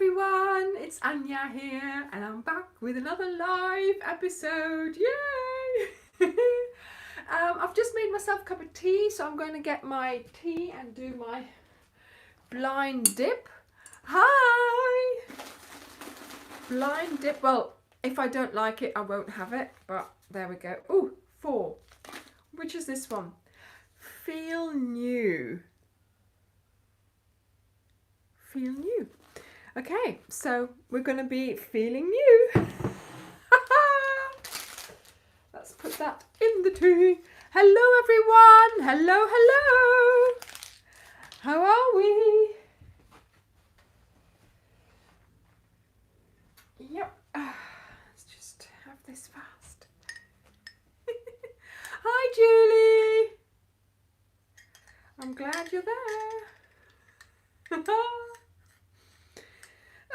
everyone, it's Anja here and I'm back with another live episode. Yay! I've just made myself a cup of tea, so I'm going to get my tea and do my blind dip. Hi! Blind dip. Well, if I don't like it, I won't have it, but there we go. Ooh, 4. Which is this one? Feel new. Feel new. Okay, so we're going to be feeling new. Let's put that in the tea. Hello everyone. Hello, hello. How are we? Yep. Let's just have this fast. Hi Julie. I'm glad you're there.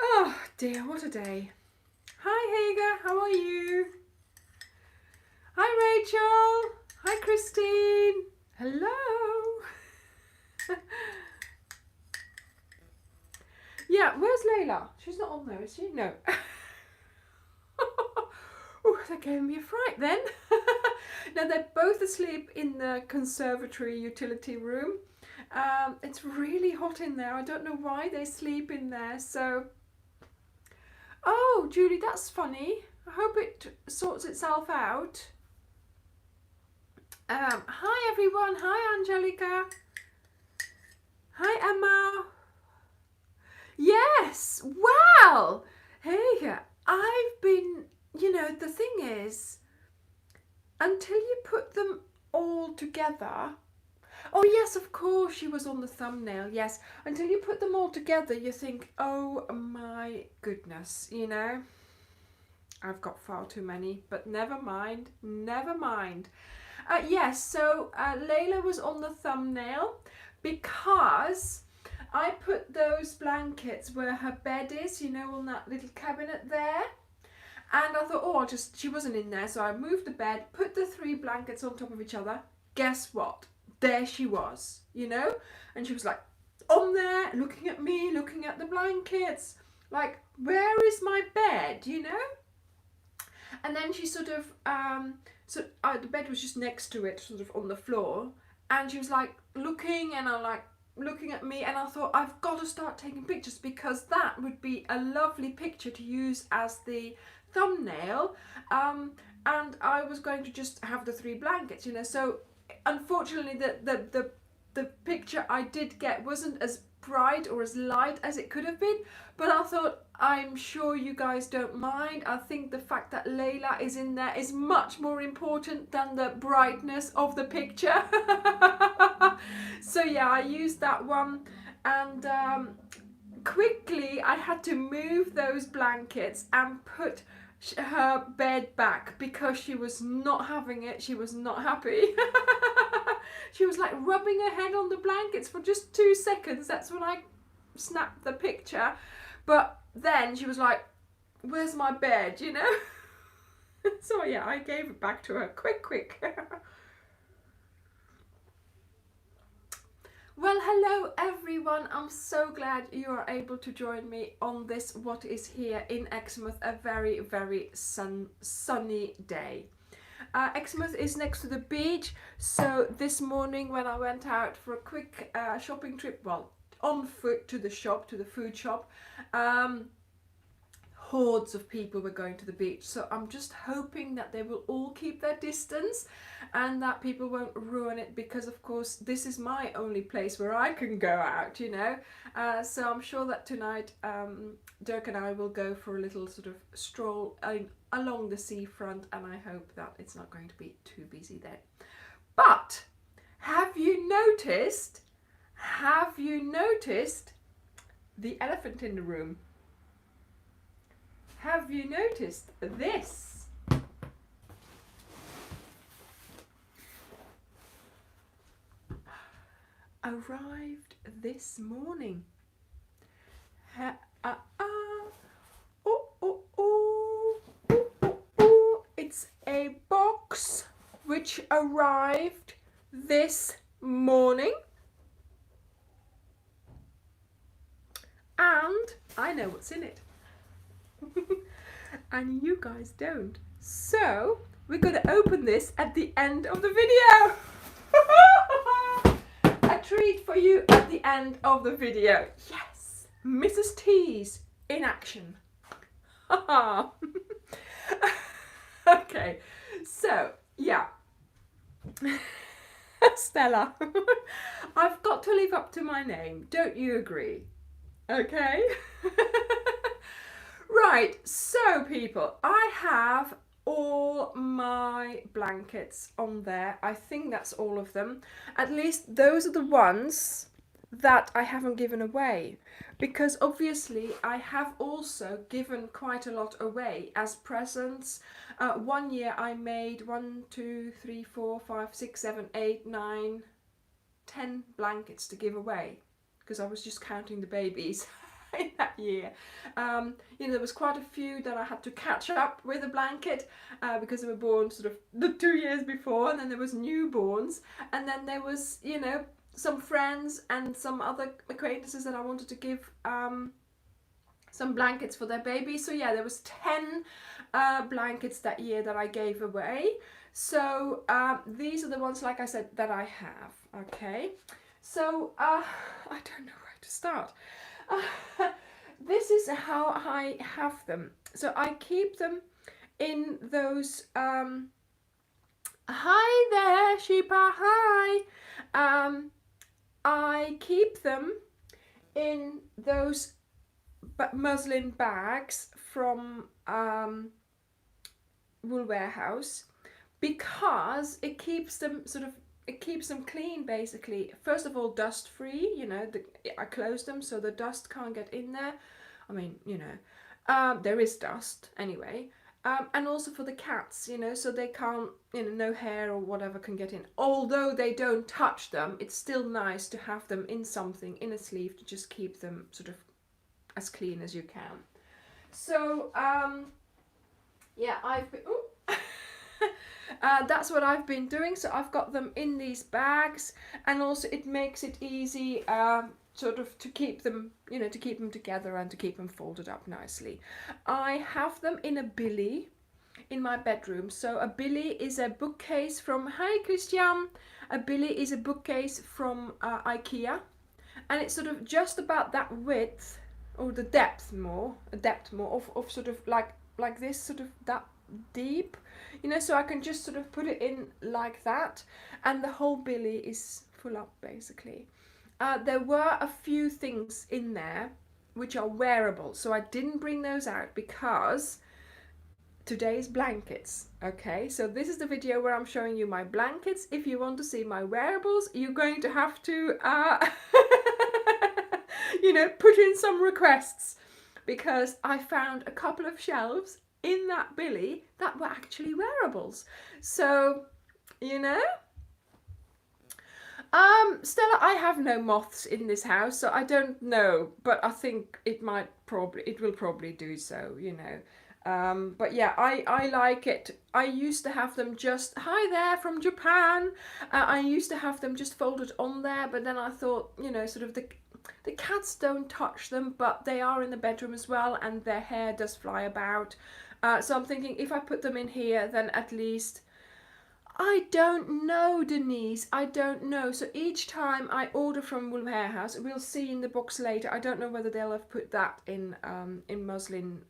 Oh dear, what a day. Hi Hager, how are you? Hi Rachel. Hi Christine. Hello. Yeah, where's Layla? She's not on there, is she? No. Oh, that gave me a fright then. Now they're both asleep in the conservatory utility room. It's really hot in there. I don't know why they sleep in there, so... Oh, Julie, that's funny. I hope it sorts itself out. Hi, everyone. Hi, Angelica. Hi, Emma. Yes. Well, hey, I've been, the thing is, until you put them all together... Oh yes, of course she was on the thumbnail, yes. Until you put them all together, you think, oh my goodness, I've got far too many, but never mind, never mind. Yes, so Layla was on the thumbnail because I put those blankets where her bed is, on that little cabinet there. And I thought, oh, she wasn't in there, so I moved the bed, put the 3 blankets on top of each other. Guess what? There she was, and she was like on there looking at me, looking at the blankets, like, where is my bed, And then she sort of the bed was just next to it, sort of on the floor, and she was like looking, and I'm like looking at me, and I thought, I've got to start taking pictures because that would be a lovely picture to use as the thumbnail. And I was going to just have the 3 blankets, so unfortunately the picture I did get wasn't as bright or as light as it could have been, but I thought, I'm sure you guys don't mind. I think the fact that Layla is in there is much more important than the brightness of the picture. So yeah, I used that one, and quickly I had to move those blankets and put her bed back because she was not having it. She was not happy. She was like rubbing her head on the blankets for just 2 seconds. That's when I snapped the picture. But then she was like, where's my bed, So yeah, I gave it back to her quick. Well, hello everyone. I'm so glad you are able to join me on this, what is here in Exmouth, a very, very sunny day. Exmouth is next to the beach, so this morning when I went out for a quick shopping trip, well, on foot to the shop, to the food shop, hordes of people were going to the beach, so I'm just hoping that they will all keep their distance and that people won't ruin it, because of course this is my only place where I can go out, so I'm sure that tonight Dirk and I will go for a little sort of stroll along the seafront, and I hope that it's not going to be too busy there. But have you noticed the elephant in the room? Have you noticed this? Arrived this morning. It's a box which arrived this morning, and I know what's in it. And you guys don't. So we're going to open this at the end of the video. A treat for you at the end of the video. Yes, Mrs. T's in action. Okay, so yeah. Stella, I've got to live up to my name. Don't you agree? Okay. Right, so people, I have all my blankets on there. I think that's all of them. At least those are the ones that I haven't given away, because obviously I have also given quite a lot away as presents. One year I made 1, 2, 3, 4, 5, 6, 7, 8, 9, 10 blankets to give away, because I was just counting the babies in that year. You know, there was quite a few that I had to catch up with a blanket because they were born sort of the 2 years before, and then there was newborns, and then there was, you know, some friends and some other acquaintances that I wanted to give some blankets for their babies. So yeah, there was 10 blankets that year that I gave away. So these are the ones, like I said, that I have. Okay, so I don't know where to start. This is how I have them. So I keep them in those hi there, Sheepa, hi. I keep them in those muslin bags from Wool Warehouse, because it keeps them clean, basically. First of all, dust free, you know, I close them so the dust can't get in there. I mean, you know, there is dust anyway. And also for the cats, you know, so they can't, you know, no hair or whatever can get in. Although they don't touch them, it's still nice to have them in something, in a sleeve, to just keep them sort of as clean as you can. So, yeah, I've been, that's what I've been doing. So I've got them in these bags, and also it makes it easy sort of to keep them, you know, to keep them together and to keep them folded up nicely. I have them in a billy in my bedroom. So a billy is a bookcase from, hi Christian, a billy is a bookcase from IKEA, and it's sort of just about that width, or the depth more of sort of like this, sort of that deep, you know, so I can just sort of put it in like that, and the whole billy is full up basically. There were a few things in there which are wearable, so I didn't bring those out because today's blankets. Okay, so this is the video where I'm showing you my blankets. If you want to see my wearables, you're going to have to you know, put in some requests, because I found a couple of shelves in that billy that were actually wearables. So, you know, Stella, I have no moths in this house, so I don't know, but I think it will probably do so, you know. But yeah, I like it. I used to have them just, hi there from Japan. I used to have them just folded on there, but then I thought, you know, sort of the cats don't touch them, but they are in the bedroom as well, and their hair does fly about. So I'm thinking, if I put them in here, then at least, I don't know, Denise, I don't know. So each time I order from Wool Warehouse, we'll see in the box later. I don't know whether they'll have put that in muslin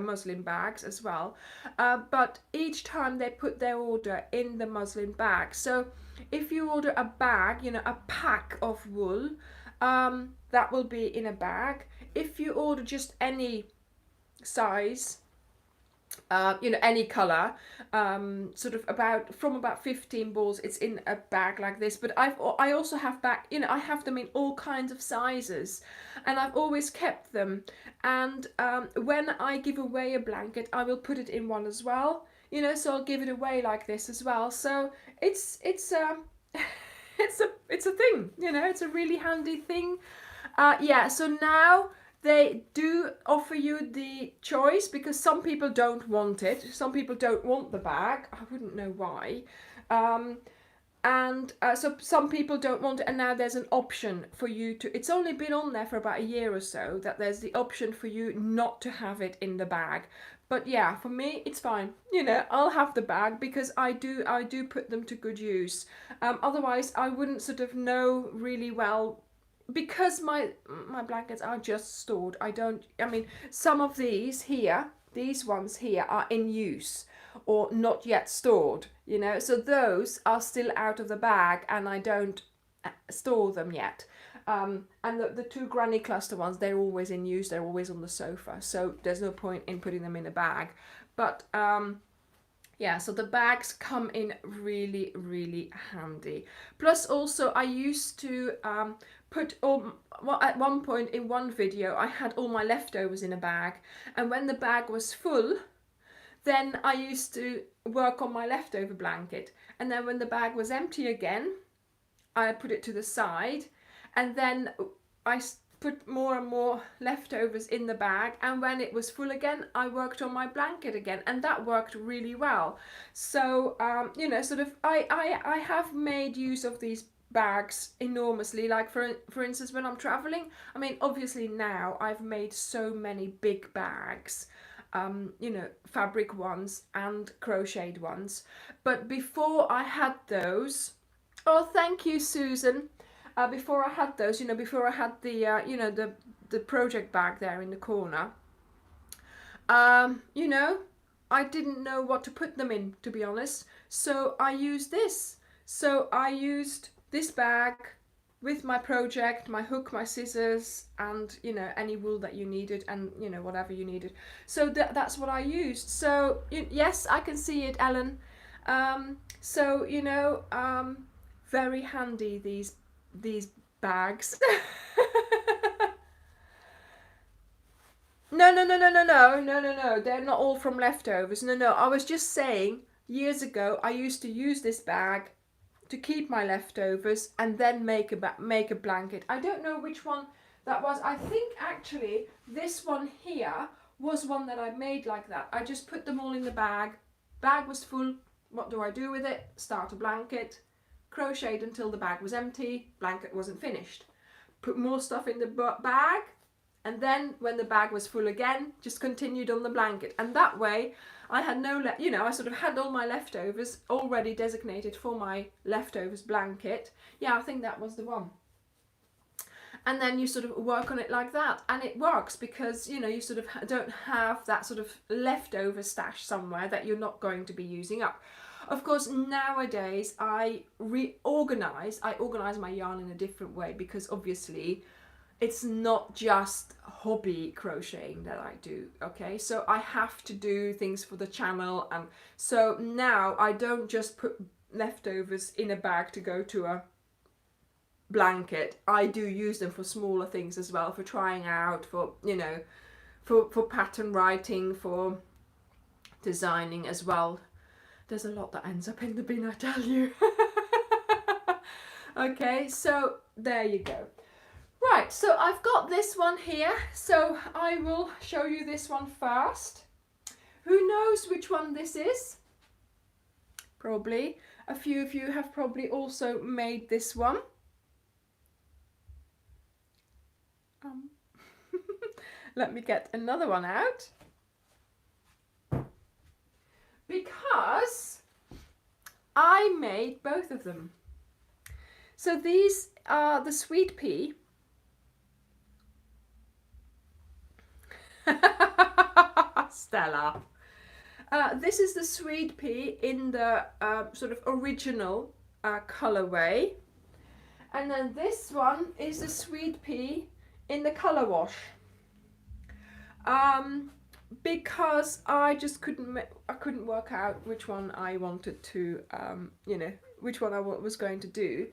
muslin bags as well. But each time they put their order in the muslin bag. So if you order a bag, you know, a pack of wool, that will be in a bag. If you order just any size, you know, any color, sort of from about 15 balls, it's in a bag like this. But I also have you know, I have them in all kinds of sizes, and I've always kept them. And when I give away a blanket, I will put it in one as well, you know, so I'll give it away like this as well. So it's it's a thing, you know, it's a really handy thing. Yeah, so now they do offer you the choice, because some people don't want it. Some people don't want the bag. I wouldn't know why. And so some people don't want it, and now there's an option for you to, it's only been on there for about a year or so, that there's the option for you not to have it in the bag. But yeah, for me it's fine, you know, I'll have the bag because I do put them to good use. Otherwise I wouldn't sort of know really well, because my blankets are just stored. I mean, some of these ones here are in use or not yet stored, you know, so those are still out of the bag and I don't store them yet. And the two granny cluster ones, they're always in use, they're always on the sofa, so there's no point in putting them in a bag. But yeah, so the bags come in really, really handy. Plus also I used to put all, well, at one point in one video I had all my leftovers in a bag, and when the bag was full, then I used to work on my leftover blanket, and then when the bag was empty again, I put it to the side, and then I put more and more leftovers in the bag, and when it was full again, I worked on my blanket again, and that worked really well. So you know, sort of I have made use of these bags enormously. Like for instance, when I'm traveling, I mean, obviously now I've made so many big bags, you know, fabric ones and crocheted ones. But before I had those, oh, thank you, Susan. Before I had those, you know, before I had the, you know, the project bag there in the corner, you know, I didn't know what to put them in, to be honest. So I used this. So I used this bag with my project, my hook, my scissors, and, you know, any wool that you needed, and, you know, whatever you needed. So that's what I used. So yes, I can see it, Ellen. So, you know, very handy, these bags. No, they're not all from leftovers. No, I was just saying, years ago I used to use this bag to keep my leftovers and then make a blanket. I don't know which one that was. I think actually this one here was one that I made like that. I just put them all in the bag. Bag was full. What do I do with it? Start a blanket. Crocheted until the bag was empty. Blanket wasn't finished. Put more stuff in the bag. And then when the bag was full again, just continued on the blanket. And that way I had no, you know, I sort of had all my leftovers already designated for my leftovers blanket. Yeah, I think that was the one. And then you sort of work on it like that, and it works because, you know, you sort of don't have that sort of leftover stash somewhere that you're not going to be using up. Of course, nowadays I organize my yarn in a different way, because obviously it's not just hobby crocheting that I do, okay? So I have to do things for the channel, and so now I don't just put leftovers in a bag to go to a blanket. I do use them for smaller things as well, for trying out, for, you know, for pattern writing, for designing as well. There's a lot that ends up in the bin, I tell you. Okay, so there you go. Right, so I've got this one here, so I will show you this one first. Who knows which one this is? Probably a few of you have probably also made this one. Let me get another one out, because I made both of them. So these are the sweet pea. Stella. This is the sweet pea in the sort of original colorway, and then this one is the sweet pea in the color wash. Because I just couldn't work out which one I wanted to, you know, which one I was going to do.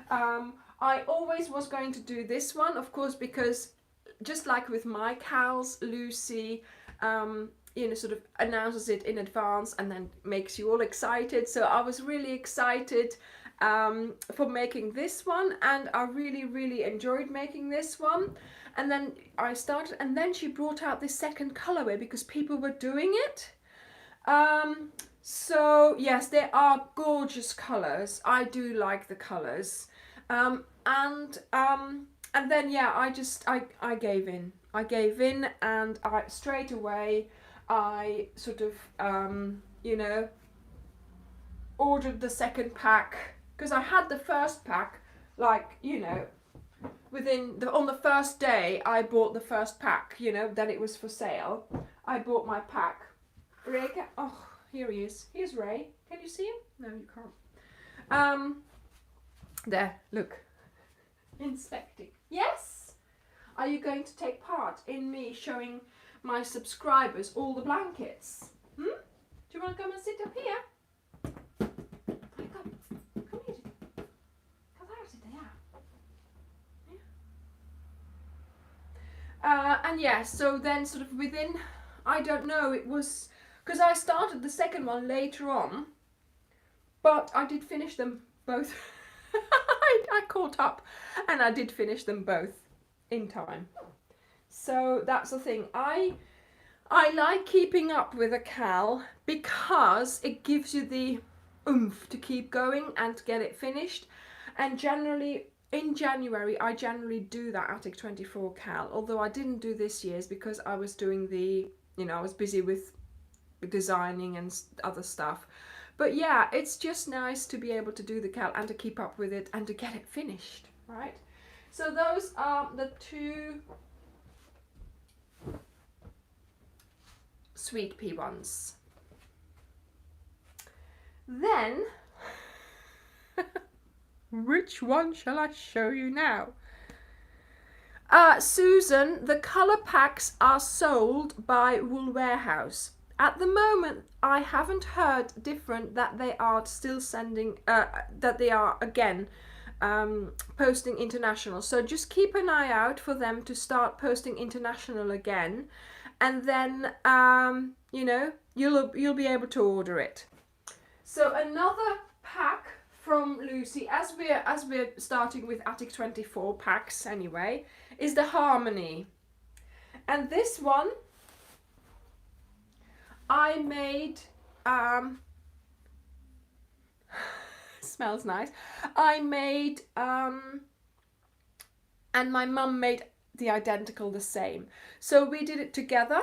I always was going to do this one, of course, because just like with my cows, Lucy, you know, sort of announces it in advance and then makes you all excited. So I was really excited for making this one, and I really enjoyed making this one. And then I started, and then she brought out this second colorway because people were doing it. So yes, they are gorgeous colours. I do like the colours. And then yeah, I gave in. I gave in, and I straight away I sort of you know, ordered the second pack, because I had the first pack, like, you know, on the first day I bought the first pack, you know, then it was for sale. I bought my pack. Ray, oh, here he is. Here's Ray. Can you see him? No, you can't. There, look. Inspecting. Yes? Are you going to take part in me showing my subscribers all the blankets? Hmm? Do you want to come and sit up here? Kom hier zitten. Ga daar zitten, ja. And yeah, so then sort of within, I don't know, it was, because I started the second one later on, but I did finish them both. I caught up and I did finish them both in time. So that's the thing. I like keeping up with a cal because it gives you the oomph to keep going and to get it finished. And generally in January I generally do that Attic 24 cal, although I didn't do this year's because I was doing the, you know, I was busy with designing and other stuff. But yeah, it's just nice to be able to do the cal and to keep up with it and to get it finished, right? So those are the two Sweet Pea ones. Then, which one shall I show you now? Susan, the colour packs are sold by Wool Warehouse. At the moment, I haven't heard different that they are still sending, that they are again posting international. So just keep an eye out for them to start posting international again, and then you know, you'll be able to order it. So another pack from Lucy, as we're starting with Attic 24 packs anyway, is the Harmony, and this one I made, smells nice, I made, and my mum made the identical the same. So we did it together.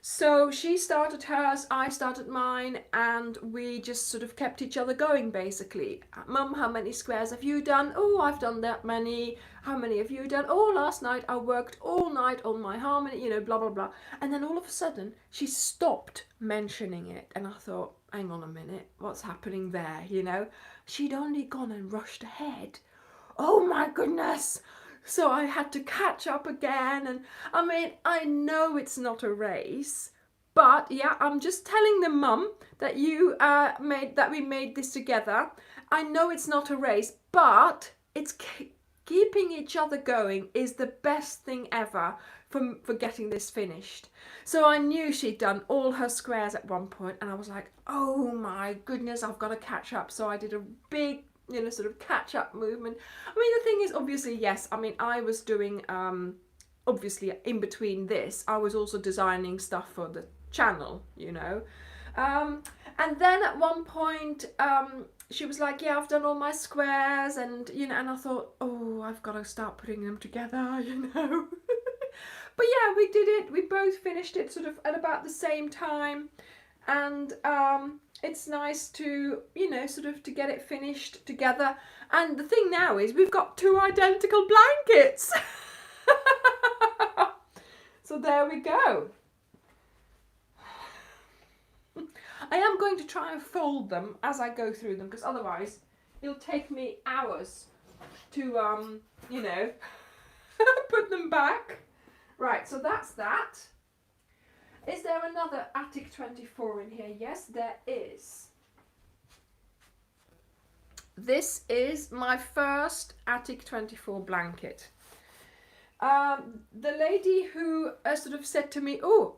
So she started hers, I started mine, and we just sort of kept each other going basically. Mum, how many squares have you done? Oh, I've done that many. How many have you done? Oh, last night I worked all night on my Harmony, you know, blah, blah, blah. And then all of a sudden she stopped mentioning it. And I thought, hang on a minute, what's happening there, you know? She'd only gone and rushed ahead. Oh my goodness. So I had to catch up again, and I mean, I know it's not a race, but yeah, I'm just telling the mum that we made this together. I know it's not a race, but it's keeping each other going is the best thing ever for getting this finished. So I knew she'd done all her squares at one point, and I was like, oh my goodness, I've got to catch up. So I did a big, you know, sort of catch-up movement. I mean, the thing is, obviously, yes, I mean, I was doing, obviously, in between this, I was also designing stuff for the channel, you know. And then at one point, she was like, yeah, I've done all my squares, and, you know, and I thought, oh, I've got to start putting them together, you know. But yeah, we did it. We both finished it sort of at about the same time. And it's nice to, you know, sort of to get it finished together. And the thing now is we've got two identical blankets. So there we go. I am going to try and fold them as I go through them, because otherwise it'll take me hours to, you know, put them back. Right, so that's that. Is there another Attic 24 in here? Yes, there is. This is my first Attic 24 blanket. The lady who sort of said to me, oh,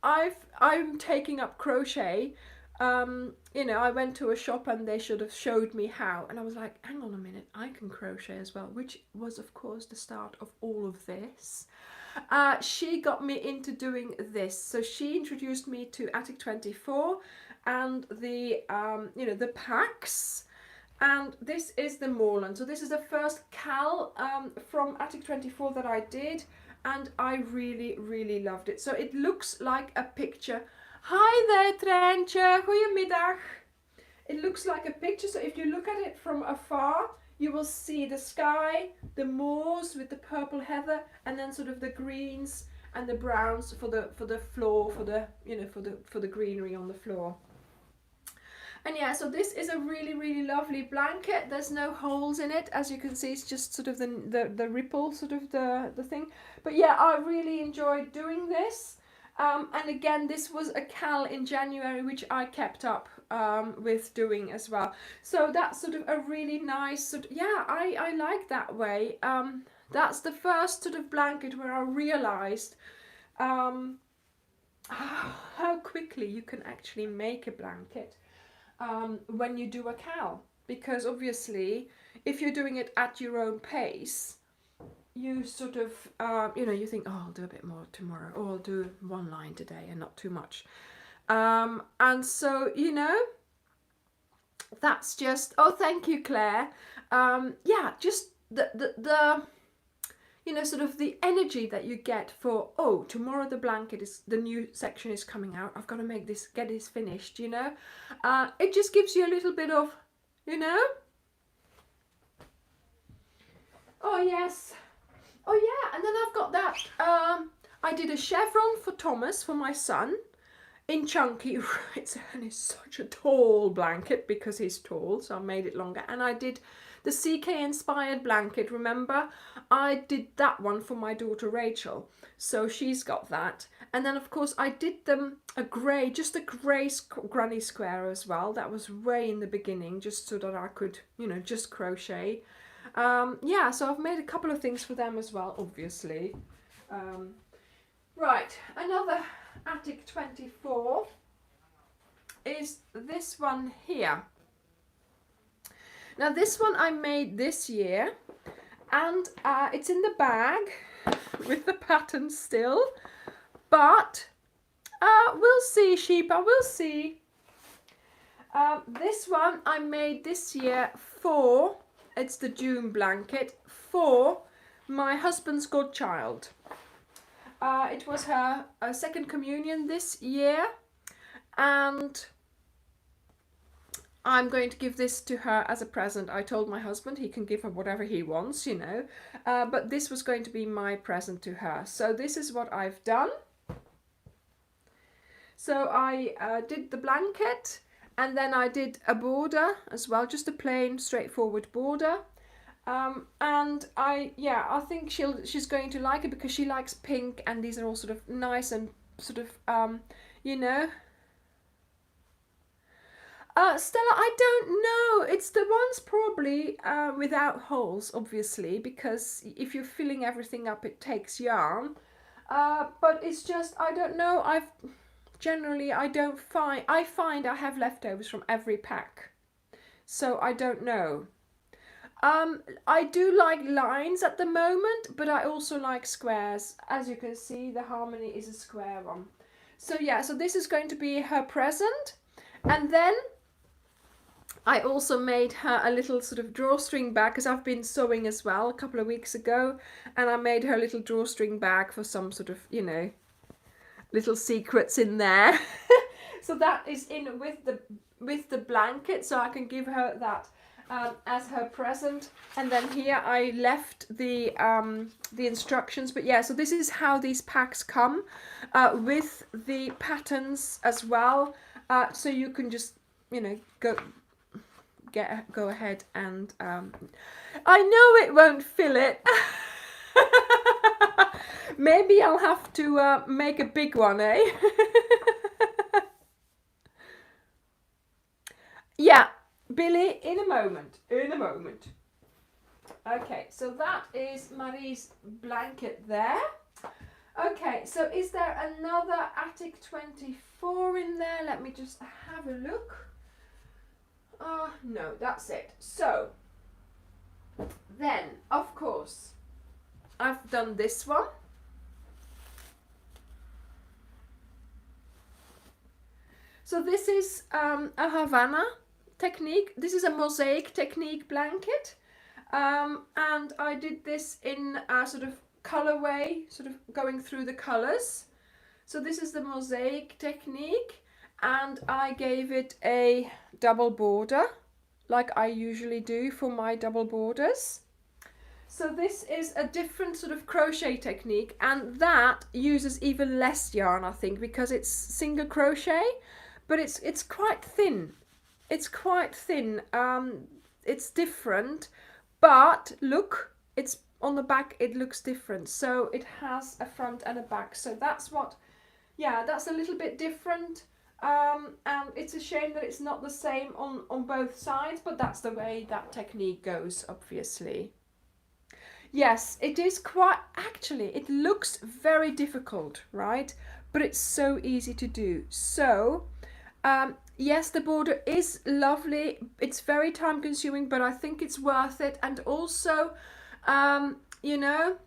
I'm taking up crochet. you know, I went to a shop and they sort of showed me how, and I was like, hang on a minute, I can crochet as well, which was of course the start of all of this. She got me into doing this, so she introduced me to Attic 24 and the you know, the packs. And this is the Moreland. So this is the first cal from Attic 24 that I did, and I really, really loved it. So it looks like a picture. Hi there, Treintje. Goedemiddag. It looks like a picture. So if you look at it from afar, you will see the sky, the moors with the purple heather, and then sort of the greens and the browns for the floor, for the, you know, for the greenery on the floor. And yeah, so this is a really, really lovely blanket. There's no holes in it, as you can see. It's just sort of the ripple, sort of the thing. But yeah, I really enjoyed doing this. And again, this was a cal in January, which I kept up with doing as well. So that's sort of a really nice sort of, yeah, I like that way. That's the first sort of blanket where I realized how quickly you can actually make a blanket when you do a cal, because obviously if you're doing it at your own pace, you sort of you know, you think, oh, I'll do a bit more tomorrow, or I'll do one line today and not too much, and so, you know, that's just, oh, thank you, Claire. Yeah, just the you know, sort of the energy that you get for, oh, tomorrow the blanket is, the new section is coming out, I've got to make this, get this finished, you know. It just gives you a little bit of, you know. Oh yes, oh yeah, and then I've got that, I did a chevron for Thomas, for my son, in chunky, and it's such a tall blanket because he's tall, so I made it longer. And I did the CK inspired blanket, remember? I did that one for my daughter Rachel, so she's got that. And then of course I did them a grey, just a grey granny square as well. That was way in the beginning, just so that I could, you know, just crochet. Yeah, so I've made a couple of things for them as well, obviously. Right, another Attic 24 is this one here. Now this one I made this year, and it's in the bag with the pattern still, but we'll see, Sheepa, we'll see. This one I made this year for, it's the June blanket, for my husband's godchild. It was her second communion this year, and I'm going to give this to her as a present. I told my husband he can give her whatever he wants, you know, but this was going to be my present to her. So this is what I've done. So I did the blanket, and then I did a border as well, just a plain straightforward border. And I think she's going to like it because she likes pink, and these are all sort of nice and sort of you know. Stella, I don't know. It's the ones probably without holes, obviously, because if you're filling everything up, it takes yarn. But it's just, I don't know. I find I have leftovers from every pack, so I don't know. I do like lines at the moment, but I also like squares. As you can see, the Harmony is a square one. So yeah, so this is going to be her present. And then I also made her a little sort of drawstring bag, because I've been sewing as well a couple of weeks ago, and I made her a little drawstring bag for some sort of, you know, little secrets in there. So that is in with the blanket, so I can give her that as her present. And then here I left the instructions. But yeah, so this is how these packs come with the patterns as well. So you can just, you know, go ahead and I know it won't fill it. Maybe I'll have to make a big one, eh? Yeah, Billy, in a moment. Okay, so that is Marie's blanket there. Okay, so is there another Attic 24 in there? Let me just have a look. No, that's it. So, then, of course, I've done this one. So this is a Havana technique. This is a mosaic technique blanket. And I did this in a sort of colorway, sort of going through the colors. So this is the mosaic technique, and I gave it a double border, like I usually do for my double borders. So this is a different sort of crochet technique, and that uses even less yarn, I think, because it's single crochet, but it's quite thin. It's quite thin. It's different, but look, it's on the back, it looks different. So it has a front and a back. So that's what, yeah, that's a little bit different. And it's a shame that it's not the same on both sides, but that's the way that technique goes, obviously. Yes, it is quite, actually, it looks very difficult, right? But it's so easy to do. So, yes, the border is lovely. It's very time consuming, but I think it's worth it. And also, you know,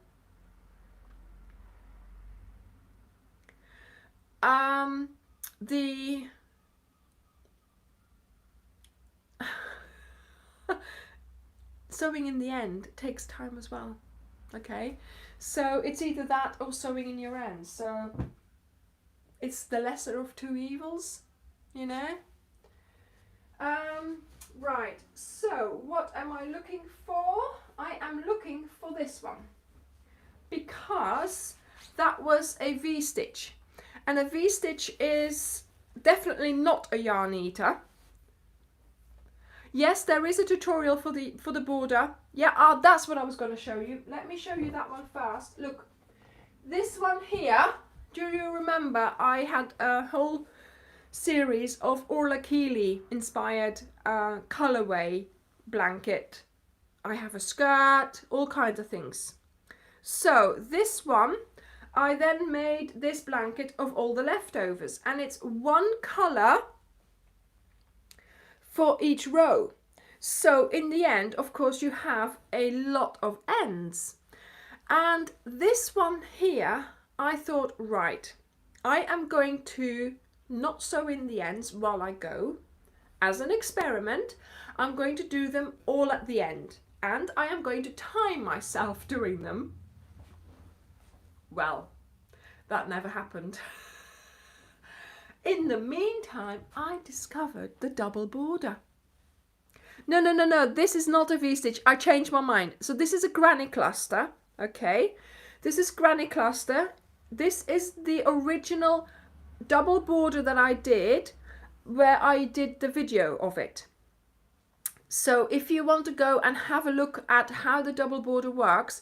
the sewing in the end takes time as well. Okay, so it's either that or sewing in your end. So it's the lesser of two evils, you know. Right, so what am I looking for? I am looking for this one, because that was a V-stitch, and a V-stitch is definitely not a yarn eater. Yes, there is a tutorial for the border. Yeah, that's what I was going to show you. Let me show you that one first. Look, this one here, do you remember I had a whole series of Orla Keeley inspired colorway blanket. I have a skirt, all kinds of things. So this one, I then made this blanket of all the leftovers, and it's one color for each row. So in the end, of course, you have a lot of ends. And this one here, I thought, right, I am going to not sew in the ends while I go. As an experiment, I'm going to do them all at the end, and I am going to time myself doing them. Well, that never happened. In the meantime, I discovered the double border. No, this is not a V-stitch. I changed my mind. So this is a granny cluster, okay? This is granny cluster. This is the original double border that I did, where I did the video of it. So if you want to go and have a look at how the double border works,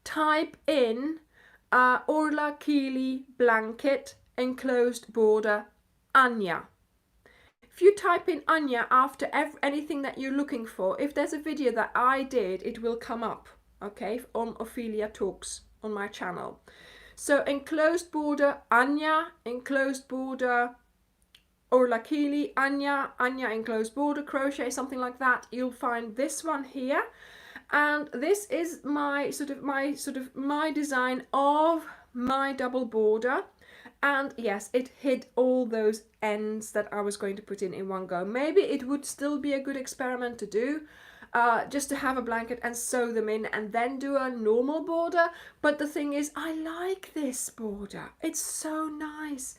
type in Orla Keeley blanket enclosed border Anja. If you type in Anja after anything that you're looking for, if there's a video that I did, it will come up, okay, on Ophelia Talks on my channel. So enclosed border Anja, enclosed border Orla Keeley, Anja enclosed border crochet, something like that. You'll find this one here, and this is my design of my double border. And yes, it hid all those ends that I was going to put in one go. Maybe it would still be a good experiment to do, just to have a blanket and sew them in and then do a normal border. But the thing is, I like this border. It's so nice.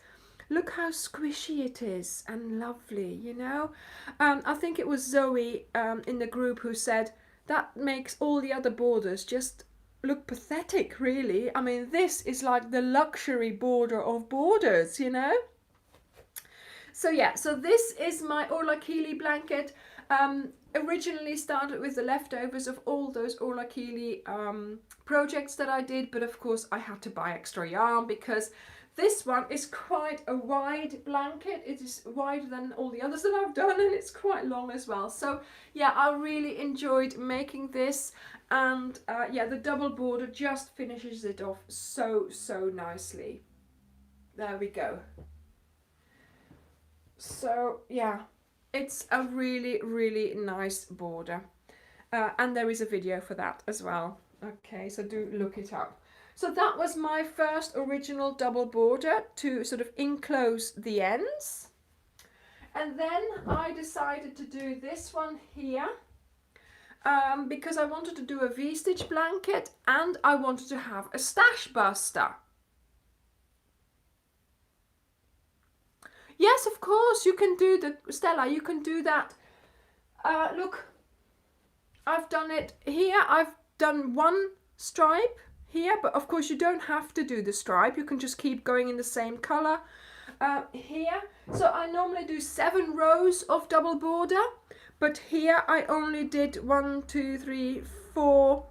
Look how squishy it is and lovely, you know. I think it was Zoe in the group who said that makes all the other borders just look pathetic, really. I mean, this is like the luxury border of borders, you know. So yeah, so this is my Orla Keeley blanket. Originally started with the leftovers of all those Orla Keeley projects that I did, but of course I had to buy extra yarn because this one is quite a wide blanket. It is wider than all the others that I've done, and it's quite long as well. So yeah, I really enjoyed making this, and yeah, the double border just finishes it off so nicely. There we go. So yeah, it's a really nice border, and there is a video for that as well. Okay, so do look it up. So that was my first original double border to sort of enclose the ends. And then I decided to do this one here because I wanted to do a V-stitch blanket and I wanted to have a stash buster. Yes, of course, you can do the, Stella, you can do that. Look, I've done it here. I've done one stripe here, but of course you don't have to do the stripe. You can just keep going in the same color here. So I normally do 7 rows of double border, but here I only did 4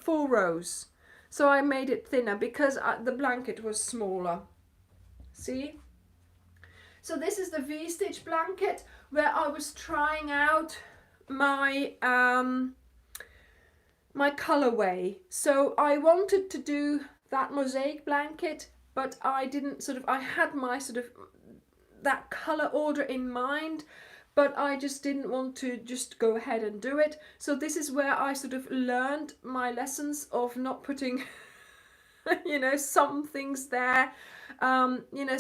rows. So I made it thinner because the blanket was smaller. See? So this is the V-stitch blanket where I was trying out my my colorway. So I wanted to do that mosaic blanket, but I didn't I had my that color order in mind, but I just didn't want to just go ahead and do it. So this is where I learned my lessons of not putting you know, some things there, you know,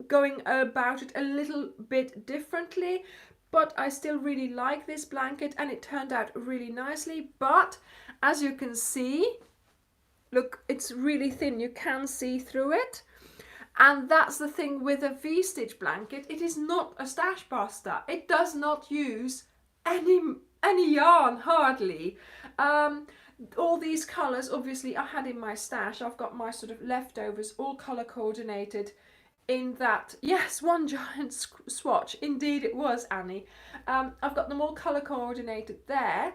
going about it a little bit differently. But I still really like this blanket and it turned out really nicely. But as you can see, look, it's really thin. You can see through it. And that's the thing with a V-stitch blanket. It is not a stash buster. It does not use any yarn, hardly. All these colours, obviously, I had in my stash. I've got my leftovers all colour coordinated in that, yes, one giant swatch. Indeed it was, Annie. I've got them all colour coordinated there,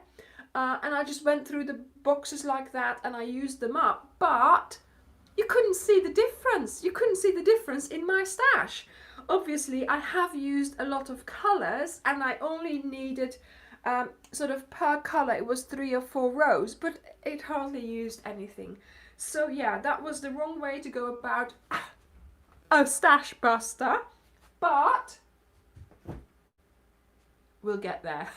and I just went through the boxes like that and I used them up, but you couldn't see the difference. You couldn't see the difference in my stash. Obviously I have used a lot of colours and I only needed per colour it was 3 or 4 rows, but it hardly used anything. So yeah, that was the wrong way to go about a stash buster, but we'll get there.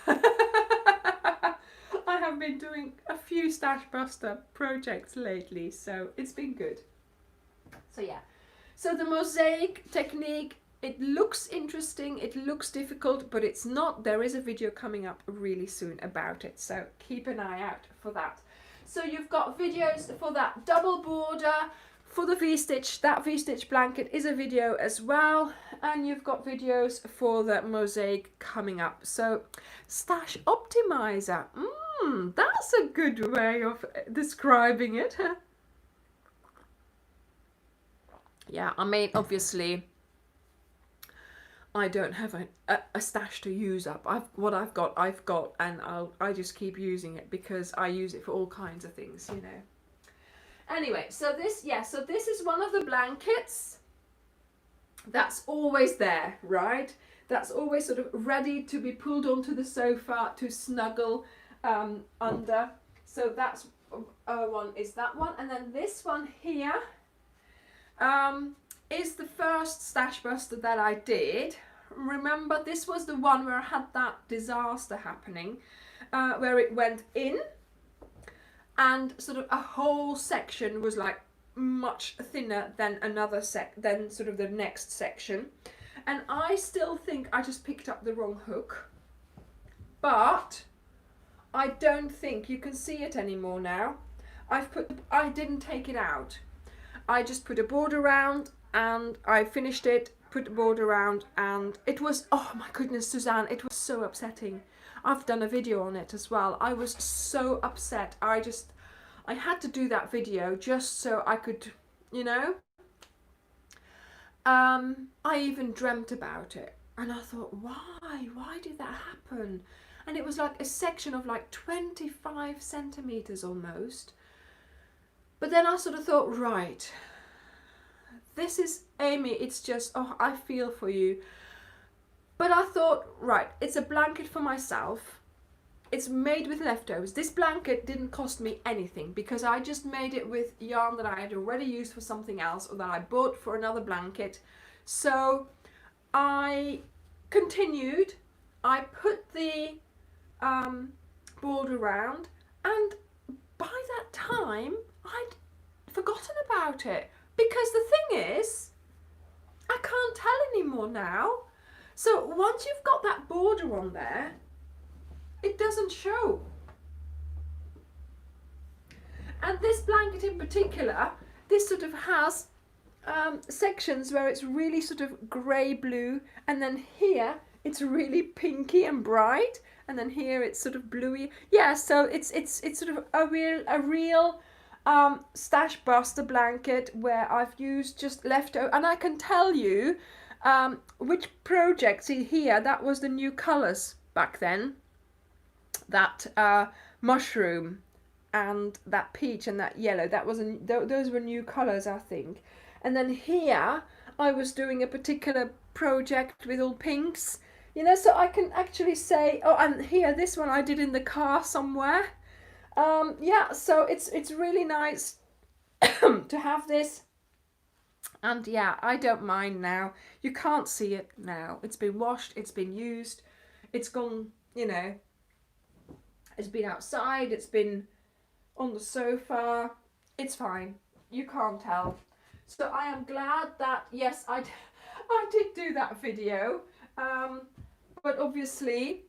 I have been doing a few stash buster projects lately, so it's been good. So yeah, so the mosaic technique, it looks interesting, it looks difficult, but it's not. There is a video coming up really soon about it, so keep an eye out for that. So you've got videos for that double border, for the V-stitch. That V-stitch blanket is a video as well, and you've got videos for the mosaic coming up. So stash optimizer, that's a good way of describing it. Yeah, I mean, obviously I don't have a stash to use up. What I've got, and I just keep using it because I use it for all kinds of things, you know. Anyway, so this is one of the blankets that's always there, right? That's always ready to be pulled onto the sofa to snuggle under. So that's one is that one, and then this one here is the first stash buster that I did. Remember, this was the one where I had that disaster happening, where it went in and a whole section was like much thinner than another the next section, and I still think I just picked up the wrong hook, but I don't think you can see it anymore now. I didn't take it out. I just put a border around and I finished it, put the border around, and it was, oh my goodness, Suzanne, it was so upsetting. I've done a video on it as well. I was so upset. I had to do that video just so I could, you know. I even dreamt about it and I thought, why did that happen? And it was like a section of like 25 centimeters almost. But then I thought, right, this is, Amy, it's just, oh, I feel for you. But I thought, right, it's a blanket for myself. It's made with leftovers. This blanket didn't cost me anything because I just made it with yarn that I had already used for something else or that I bought for another blanket. So I continued. I put the border around, and by that time I'd forgotten about it, because the thing is, I can't tell anymore now. So once you've got that border on there, it doesn't show. And this blanket in particular, this sort of has sections where it's really sort of grey blue, and then here it's really pinky and bright, and then here it's sort of bluey. Yeah, so it's sort of a real stash buster blanket where I've used just leftover, and I can tell you which project. See here, that was the new colours back then. That mushroom and that peach and that yellow, that was those were new colours, I think. And then here I was doing a particular project with all pinks, you know, so I can actually say, oh, and here this one I did in the car somewhere. Yeah, so it's really nice to have this. And yeah, I don't mind now. You can't see it now. It's been washed, it's been used, it's gone, you know, it's been outside, it's been on the sofa. It's fine. You can't tell. So I am glad that, yes, I did do that video. But obviously,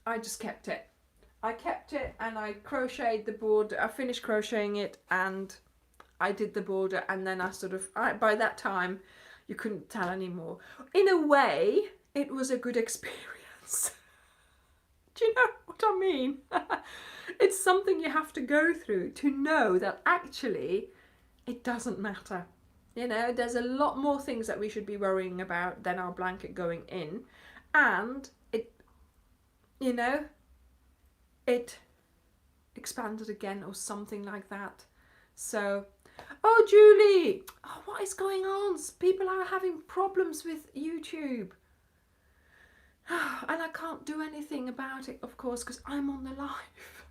I just kept it. I kept it and I crocheted the border. I finished crocheting it and I did the border, and then I sort of, by that time, you couldn't tell anymore. In a way, it was a good experience. Do you know what I mean? It's something you have to go through to know that actually it doesn't matter. You know, there's a lot more things that we should be worrying about than our blanket going in. And it, you know, it expanded again or something like that. So, oh, Julie, oh, what is going on? People are having problems with YouTube. And I can't do anything about it, of course, because I'm on the live.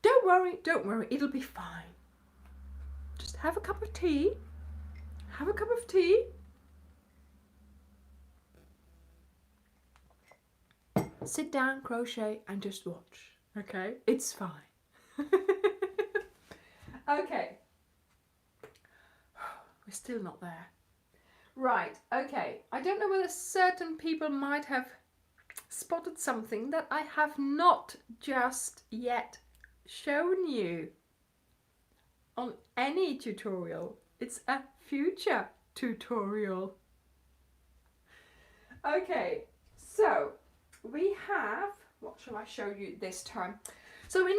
Don't worry, it'll be fine. Just have a cup of tea. Have a cup of tea. Sit down, crochet, and just watch. Okay? It's fine. Okay. We're still not there. Right, okay. I don't know whether certain people might have spotted something that I have not just yet shown you on any tutorial. It's a future tutorial. Okay, so we have, what shall I show you this time? So in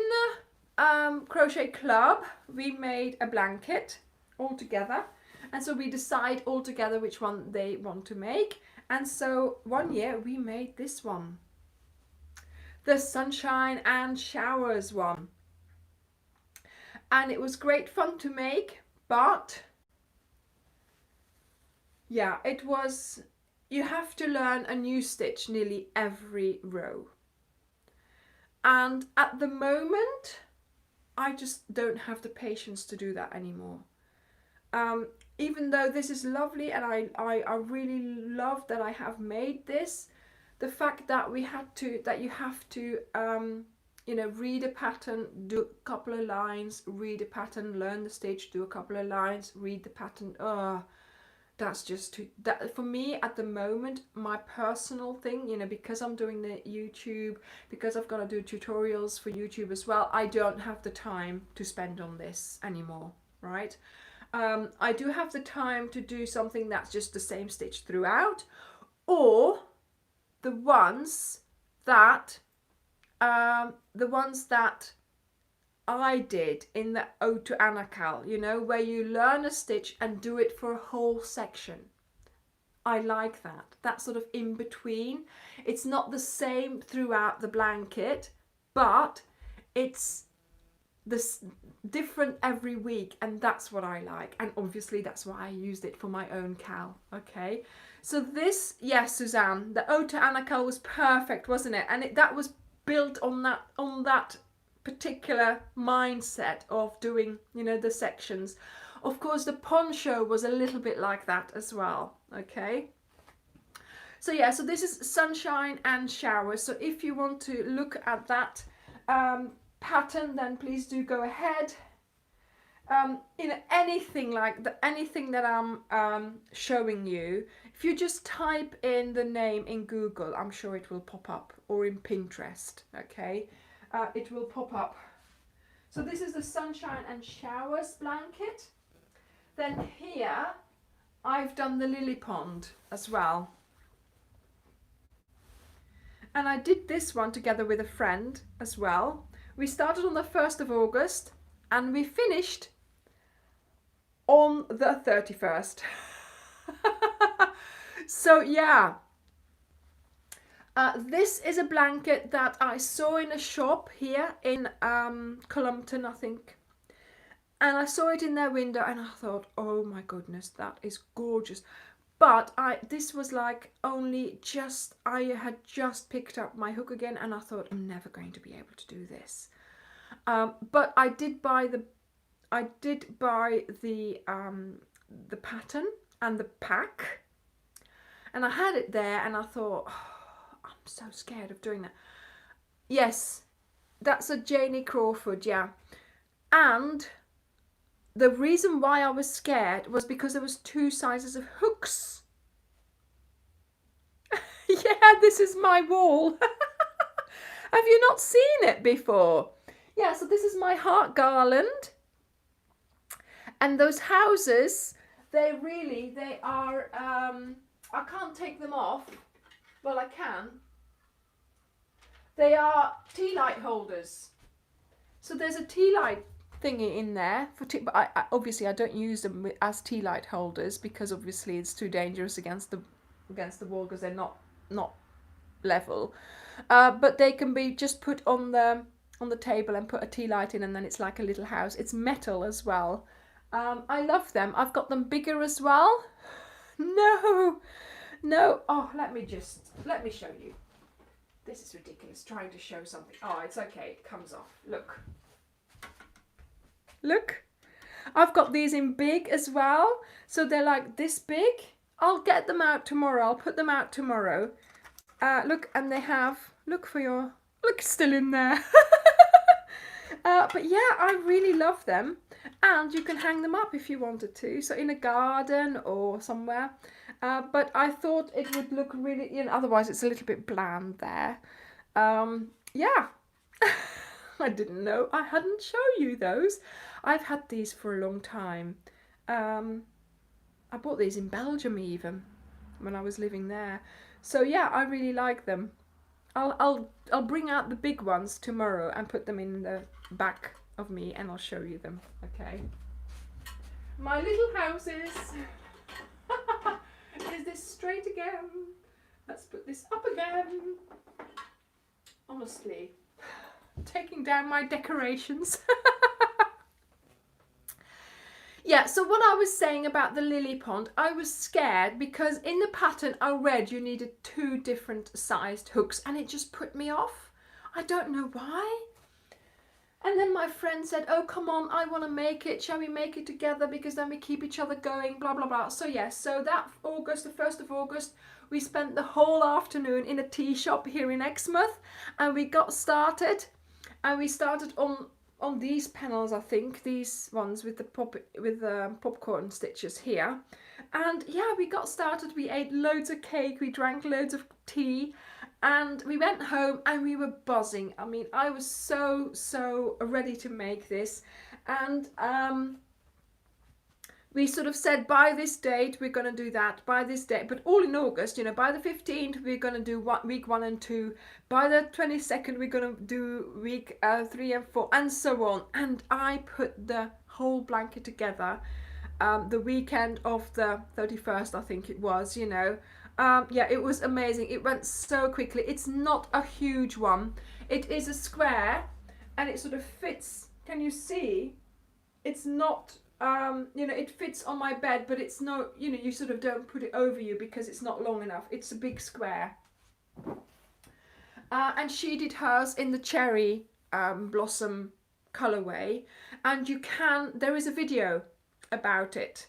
the crochet club, we made a blanket all together. And so we decide all together which one they want to make. And so one year we made this one. The sunshine and showers one. And it was great fun to make, but yeah, it was, you have to learn a new stitch nearly every row. And at the moment, I just don't have the patience to do that anymore. Even though this is lovely and I really love that I have made this, the fact that you have to you know, read a pattern, do a couple of lines, read a pattern, learn the stitch, do a couple of lines, read the pattern. That's just too, that for me at the moment, my personal thing, you know, because I'm doing the YouTube, because I've got to do tutorials for YouTube as well, I don't have the time to spend on this anymore, right? I do have the time to do something that's just the same stitch throughout, or the ones that I did in the Ode to Anacal, you know, where you learn a stitch and do it for a whole section. I like that. That's sort of in between. It's not the same throughout the blanket, but it's this different every week, and that's what I like, and obviously that's why I used it for my own cal. Okay, so this, yes, Suzanne, the Ode to Anna cal was perfect, wasn't it? And that was built on that particular mindset of doing, you know, the sections. Of course, the poncho was a little bit like that as well. Okay, so yeah, so this is sunshine and showers. So if you want to look at that pattern, then please do go ahead. You know, anything like anything that I'm showing you, if you just type in the name in Google, I'm sure it will pop up, or in Pinterest. Okay, it will pop up. So this is the sunshine and showers blanket. Then here I've done the lily pond as well, and I did this one together with a friend as well. We started on the 1st of August and we finished on the 31st. So yeah, this is a blanket that I saw in a shop here in Columpton, I think, and I saw it in their window and I thought, oh my goodness, that is gorgeous. But this was like only just, I had just picked up my hook again, and I thought, I'm never going to be able to do this. But I did buy the pattern and the pack, and I had it there, and I thought, oh, I'm so scared of doing that. Yes, that's a Janie Crawford, yeah. And the reason why I was scared was because there was 2 sizes of hooks. Yeah, this is my wall. Have you not seen it before? Yeah, so this is my heart garland. And those houses, they are, I can't take them off. Well, I can. They are tea light holders. So there's a tea light thingy in there for but I obviously I don't use them as tea light holders, because obviously it's too dangerous against the wall, because they're not level. But they can be just put on the table and put a tea light in, and then it's like a little house. It's metal as well. I love them. I've got them bigger as well. No. Oh, let me show you. This is ridiculous, trying to show something. Oh, it's okay, it comes off. Look, I've got these in big as well. So they're like this big. I'll get them out tomorrow. I'll put them out tomorrow. Look, and they have, look, still in there. But yeah, I really love them. And you can hang them up if you wanted to. So in a garden or somewhere. But I thought it would look really, you know, otherwise it's a little bit bland there. Yeah. I didn't know I hadn't shown you those. I've had these for a long time. I bought these in Belgium even when I was living there. So yeah, I really like them. I'll bring out the big ones tomorrow and put them in the back of me, and I'll show you them. Okay. My little houses. Is this straight again? Let's put this up again. Honestly, taking down my decorations. Yeah, so what I was saying about the lily pond, I was scared because in the pattern I read you needed 2 different sized hooks, and it just put me off. I don't know why. And then my friend said, oh, come on, I want to make it. Shall we make it together? Because then we keep each other going, blah, blah, blah. So yes, so that August, the 1st of August, we spent the whole afternoon in a tea shop here in Exmouth, and we got started. And we started on these panels, I think, these ones with the popcorn stitches here. And yeah, we got started. We ate loads of cake, we drank loads of tea, and we went home and we were buzzing. I mean, I was so ready to make this. And we sort of said, by this date we're going to do that, by this date, but all in August, you know, by the 15th we're going to do week 1 and 2, by the 22nd we're going to do week 3 and 4, and so on. And I put the whole blanket together the weekend of the 31st, I think it was, you know. Yeah, it was amazing. It went so quickly. It's not a huge one. It is a square, and it sort of fits can you see? It's not, you know, it fits on my bed, but it's no, you know, you sort of don't put it over you because it's not long enough. It's a big square. And she did hers in the cherry blossom colorway, and there is a video about it.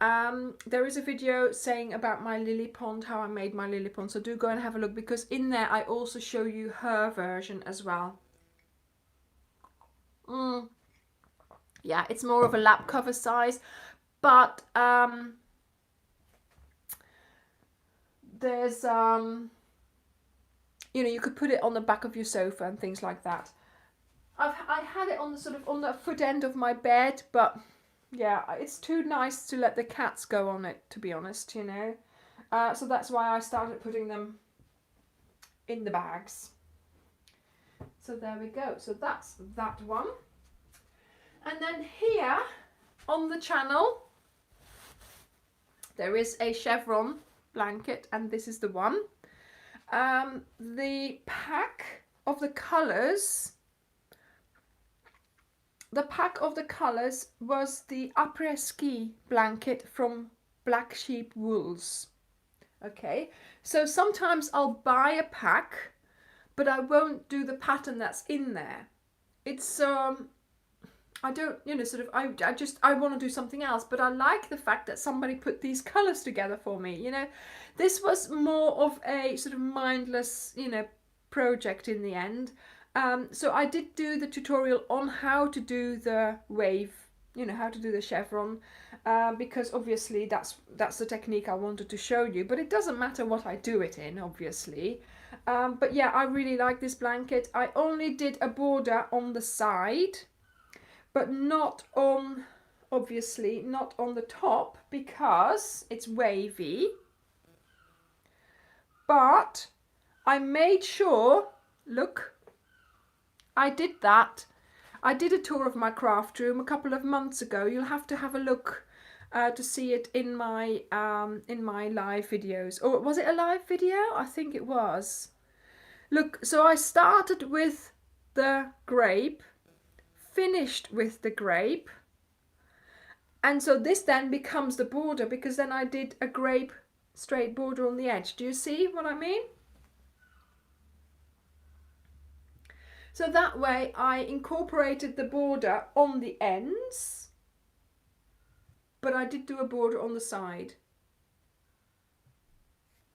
There is a video saying about my lily pond, how I made my lily pond, so do go and have a look, because in there I also show you her version as well. Yeah, it's more of a lap cover size, but there's you know, you could put it on the back of your sofa and things like that. I had it on the sort of on the foot end of my bed, but yeah, it's too nice to let the cats go on it, to be honest, you know. So that's why I started putting them in the bags. So there we go. So that's that one. And then here on the channel, there is a chevron blanket, and this is the one. The pack of the colours was the après-ski blanket from Black Sheep Wools. Okay, so sometimes I'll buy a pack, but I won't do the pattern that's in there. It's I don't, you know, sort of, I want to do something else, but I like the fact that somebody put these colours together for me, you know. This was more of a sort of mindless, you know, project in the end. So I did do the tutorial on how to do the wave, you know, how to do the chevron, because obviously that's the technique I wanted to show you, but it doesn't matter what I do it in, obviously. But yeah, I really like this blanket. I only did a border on the side, but not on, obviously, not on the top because it's wavy. But I made sure, look, I did that. I did a tour of my craft room a couple of months ago. You'll have to have a look to see it in my live videos. Or was it a live video? I think it was. Look, so I started with the grape, finished with the grape, and so this then becomes the border, because then I did a grape straight border on the edge. Do you see what I mean? So that way I incorporated the border on the ends, but I did do a border on the side.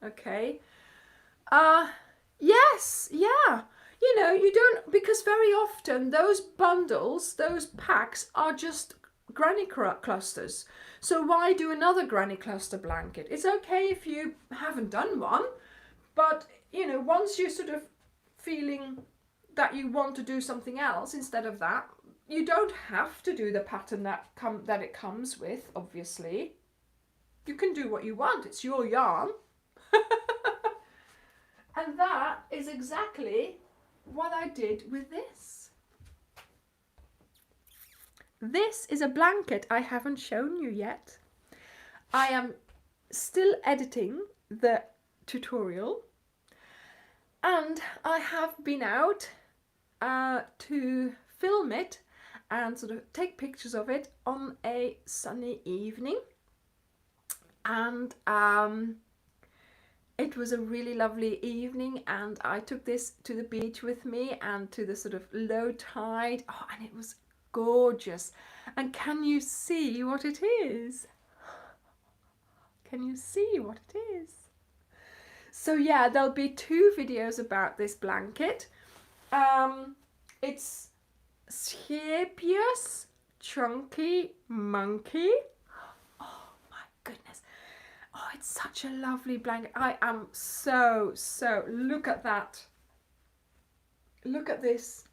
Okay. Yes, yeah. You know, you don't, because very often those bundles, those packs are just granny clusters. So why do another granny cluster blanket? It's okay if you haven't done one, but you know, once you're sort of feeling that you want to do something else instead of that, you don't have to do the pattern that it comes with, obviously. You can do what you want, it's your yarn. And that is exactly what I did with this. This is a blanket I haven't shown you yet. I am still editing the tutorial, and I have been out to film it and sort of take pictures of it on a sunny evening, and it was a really lovely evening, and I took this to the beach with me and to the sort of low tide. Oh, and it was gorgeous. And can you see what it is? Can you see what it is? So yeah, there'll be 2 videos about this blanket. It's Siepius Chunky Monkey. Oh my goodness. Oh, it's such a lovely blanket. I am so, look at that. Look at this.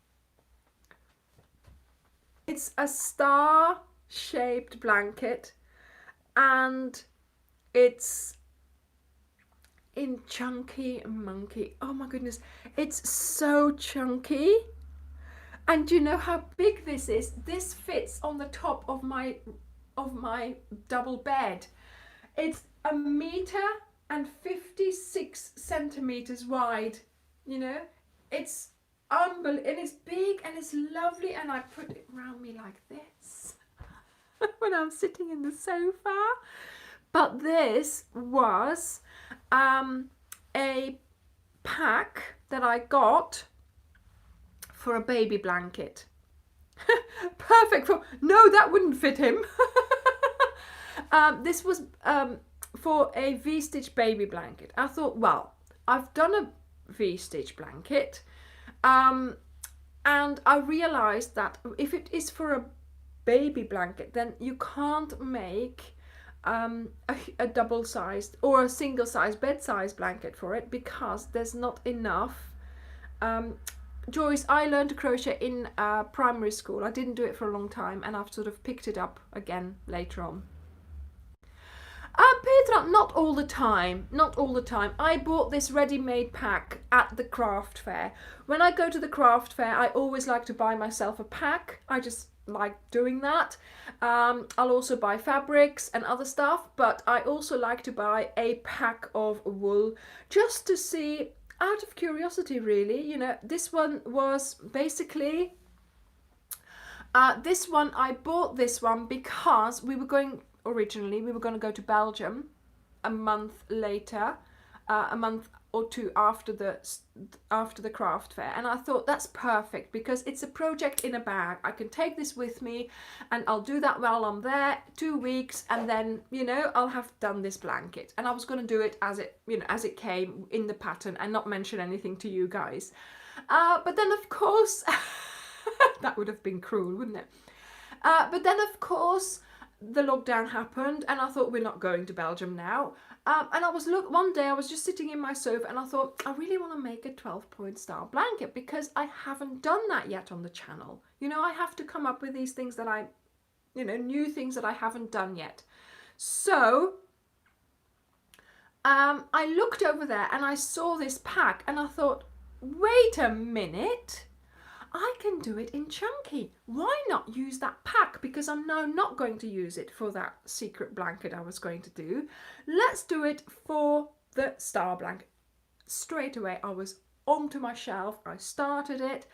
It's a star-shaped blanket, and it's in Chunky Monkey. Oh my goodness, it's so chunky. And do you know how big this is? This fits on the top of my double bed. It's 1.56 meters wide. You know, it's unbelievable, and it's big and it's lovely, and I put it around me like this when I'm sitting in the sofa. But this was a pack that I got for a baby blanket. Perfect for, no, that wouldn't fit him. This was for a V-stitch baby blanket. I thought, well, I've done a V-stitch blanket, and I realized that if it is for a baby blanket, then you can't make a double-sized or a single-sized bed-sized blanket for it, because there's not enough. Joyce, I learned to crochet in primary school. I didn't do it for a long time, and I've sort of picked it up again later on. Petra, not all the time, not all the time. I bought this ready-made pack at the craft fair. When I go to the craft fair, I always like to buy myself a pack. I just like doing that. I'll also buy fabrics and other stuff, but I also like to buy a pack of wool just to see, out of curiosity really. You know, this one was basically, this one, I bought this one because we were going, originally we were going to go to Belgium a month later, a month or two after the craft fair, and I thought that's perfect because it's a project in a bag. I can take this with me and I'll do that while I'm there, 2 weeks, and then, you know, I'll have done this blanket. And I was going to do it as it, you know, as it came in the pattern and not mention anything to you guys. But then of course that would have been cruel, wouldn't it? But then of course the lockdown happened, and I thought, we're not going to Belgium now. And I was, one day I was just sitting in my sofa and I thought, I really want to make a 12-point style blanket because I haven't done that yet on the channel. You know, I have to come up with these things that I, you know, new things that I haven't done yet. So I looked over there and I saw this pack and I thought, wait a minute, I can do it in chunky. Why not use that pack? Because I'm now not going to use it for that secret blanket I was going to do. Let's do it for the star blanket. Straight away I was onto my shelf. I started it.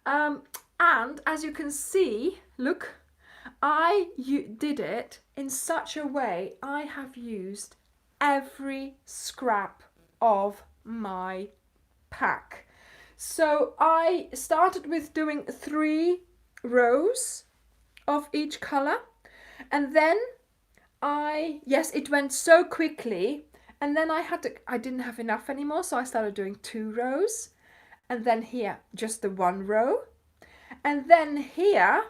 And as you can see, look, I did it in such a way. I have used every scrap of my pack. So I started with doing 3 rows of each colour, and then yes, it went so quickly, and then I didn't have enough anymore, so I started doing 2 rows, and then here just the 1 row, and then here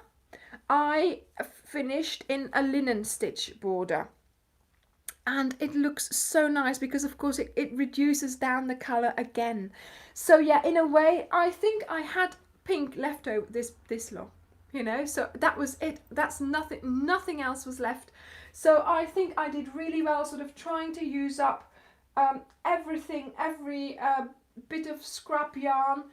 I finished in a linen stitch border. And it looks so nice because of course it reduces down the colour again. So yeah, in a way, I think I had pink left over this long, you know, so that was it. That's nothing else was left. So I think I did really well, sort of trying to use up everything, every bit of scrap yarn,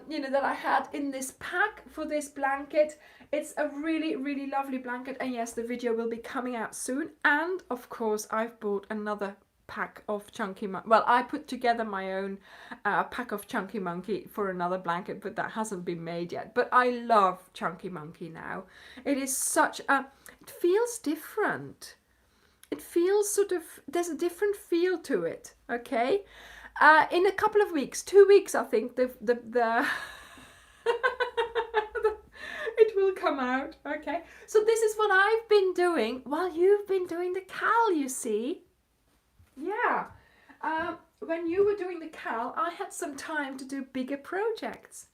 you know, that I had in this pack for this blanket. It's a really, really lovely blanket, and yes, the video will be coming out soon. And of course, I've bought another pack of Chunky Monkey. Well, I put together my own pack of Chunky Monkey for another blanket, but that hasn't been made yet. But I love Chunky Monkey now. It is such a, it feels different. It feels sort of, there's a different feel to it, okay? In a couple of weeks, 2 weeks, I think, it will come out, okay? So this is what I've been doing while you've been doing the cal, you see. Yeah. When you were doing the cal, I had some time to do bigger projects.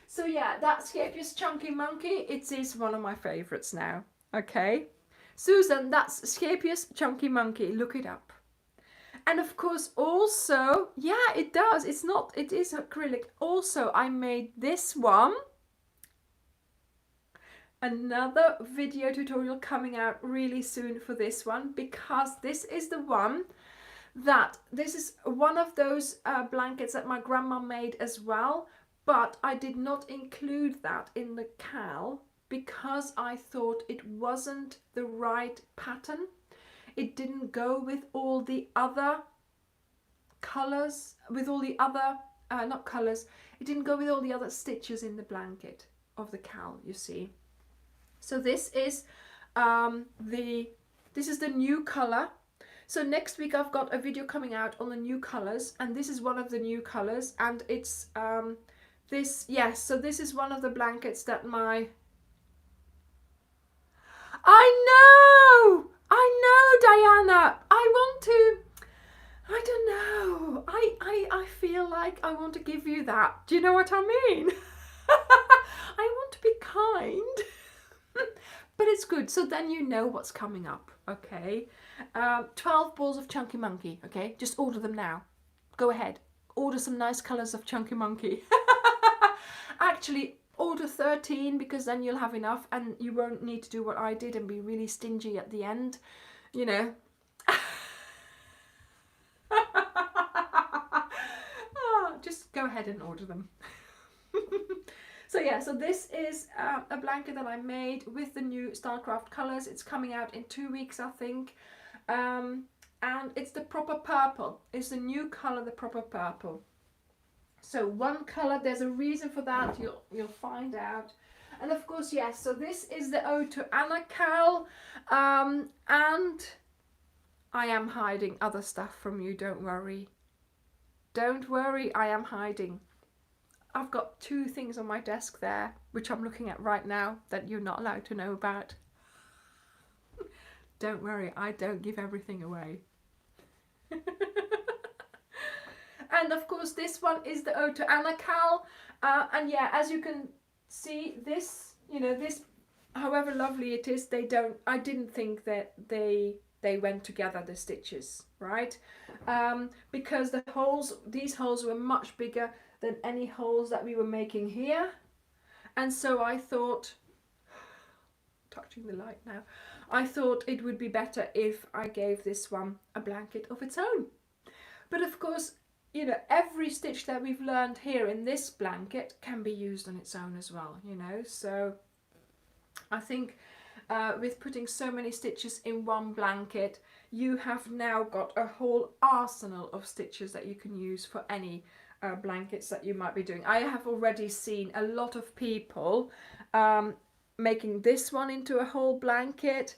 So yeah, that's Scapious Chunky Monkey. It is one of my favourites now, okay? Susan, that's Scapious Chunky Monkey. Look it up. And of course also, yeah, it does. It's not, it is acrylic. Also, I made this one. Another video tutorial coming out really soon for this one, because this is the one that, this is one of those blankets that my grandma made as well, but I did not include that in the cal because I thought it wasn't the right pattern. It didn't go with all the other colours, with all the other not colours, it didn't go with all the other stitches in the blanket of the cowl, you see. So this is this is the new colour. So next week I've got a video coming out on the new colours, and this is one of the new colours, and it's this, yes, so this is one of the blankets that I know, Diana, I don't know, I feel like I want to give you that, do you know what I mean? I want to be kind. But it's good, so then you know what's coming up, okay? 12 balls of Chunky Monkey, okay? Just order them now. Go ahead. Order some nice colours of Chunky Monkey. Actually, order 13 because then you'll have enough and you won't need to do what I did and be really stingy at the end, you know. Just go ahead and order them. So yeah, so this is a blanket that I made with the new Starcraft colours. It's coming out in 2 weeks, I think. And it's the proper purple. It's the new colour, the proper purple. So one colour, there's a reason for that, you'll find out. And of course, yes, so this is the ode to Anna cowl. And I am hiding other stuff from you, don't worry. Don't worry, I am hiding. I've got 2 things on my desk there, which I'm looking at right now, that you're not allowed to know about. Don't worry, I don't give everything away. And of course, this one is the ode to Anna cowl. And yeah, as you can see, this, you know, this, however lovely it is, I didn't think that they went together, the stitches, right? Because these holes were much bigger than any holes that we were making here, and so I thought, touching the light now, I thought it would be better if I gave this one a blanket of its own. But of course, you know, every stitch that we've learned here in this blanket can be used on its own as well, you know. So I think with putting so many stitches in one blanket, you have now got a whole arsenal of stitches that you can use for any blankets that you might be doing. I have already seen a lot of people making this one into a whole blanket.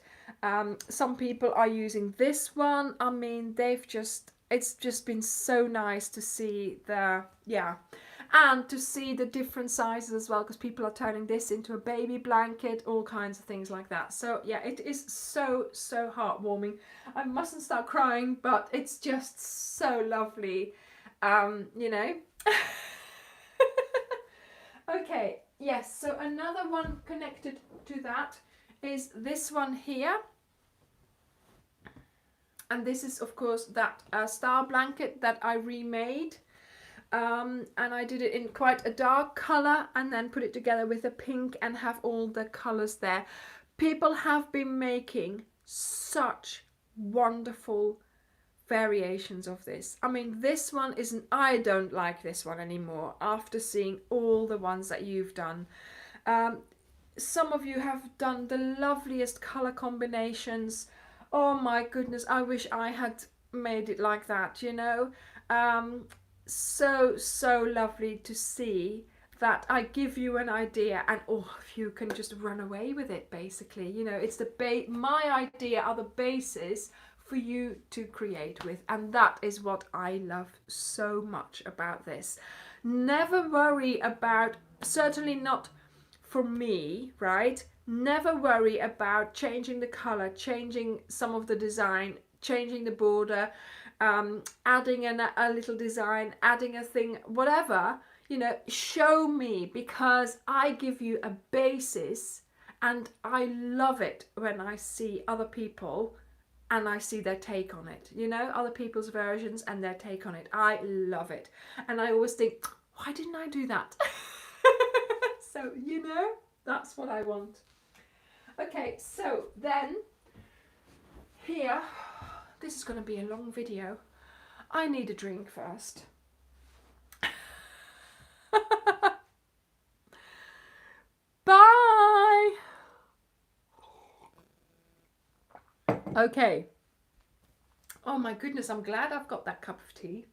Some people are using this one. I mean, it's just been so nice to see and to see the different sizes as well, because people are turning this into a baby blanket, all kinds of things like that. So yeah, it is so heartwarming. I mustn't start crying, but it's just so lovely. You know. Okay, yes, so another one connected to that is this one here. And this is, of course, that star blanket that I remade. And I did it in quite a dark colour and then put it together with a pink and have all the colours there. People have been making such wonderful variations of this. I mean, this one isn't, I don't like this one anymore after seeing all the ones that you've done. Some of you have done the loveliest colour combinations. Oh my goodness, I wish I had made it like that, you know. So lovely to see that I give you an idea and all of you can just run away with it, basically. You know, it's my idea are the basis for you to create with, and that is what I love so much about this. Never worry about, certainly not for me, right? Never worry about changing the color, changing some of the design, changing the border, adding a little design, adding a thing, whatever, you know, show me, because I give you a basis, and I love it when I see other people and I see their take on it, you know, other people's versions and their take on it. I love it. And I always think, why didn't I do that? So, you know, that's what I want. Okay, so then here, this is going to be a long video. I need a drink first. Bye. Okay. Oh my goodness, I'm glad I've got that cup of tea.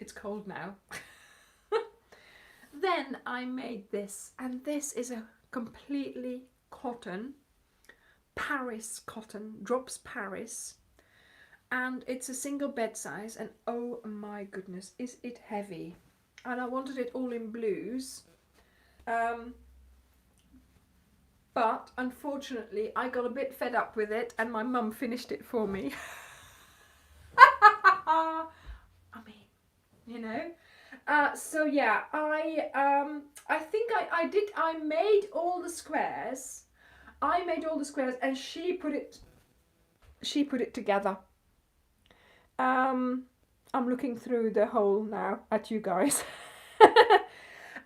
It's cold now. then I made this, and this is a completely cotton, Paris cotton, drops Paris, and it's a single bed size, and oh my goodness, is it heavy. And I wanted it all in blues, but unfortunately I got a bit fed up with it and my mum finished it for me. I mean, you know. So yeah, I think I made all the squares. I made all the squares and she put it together. I'm looking through the hole now at you guys.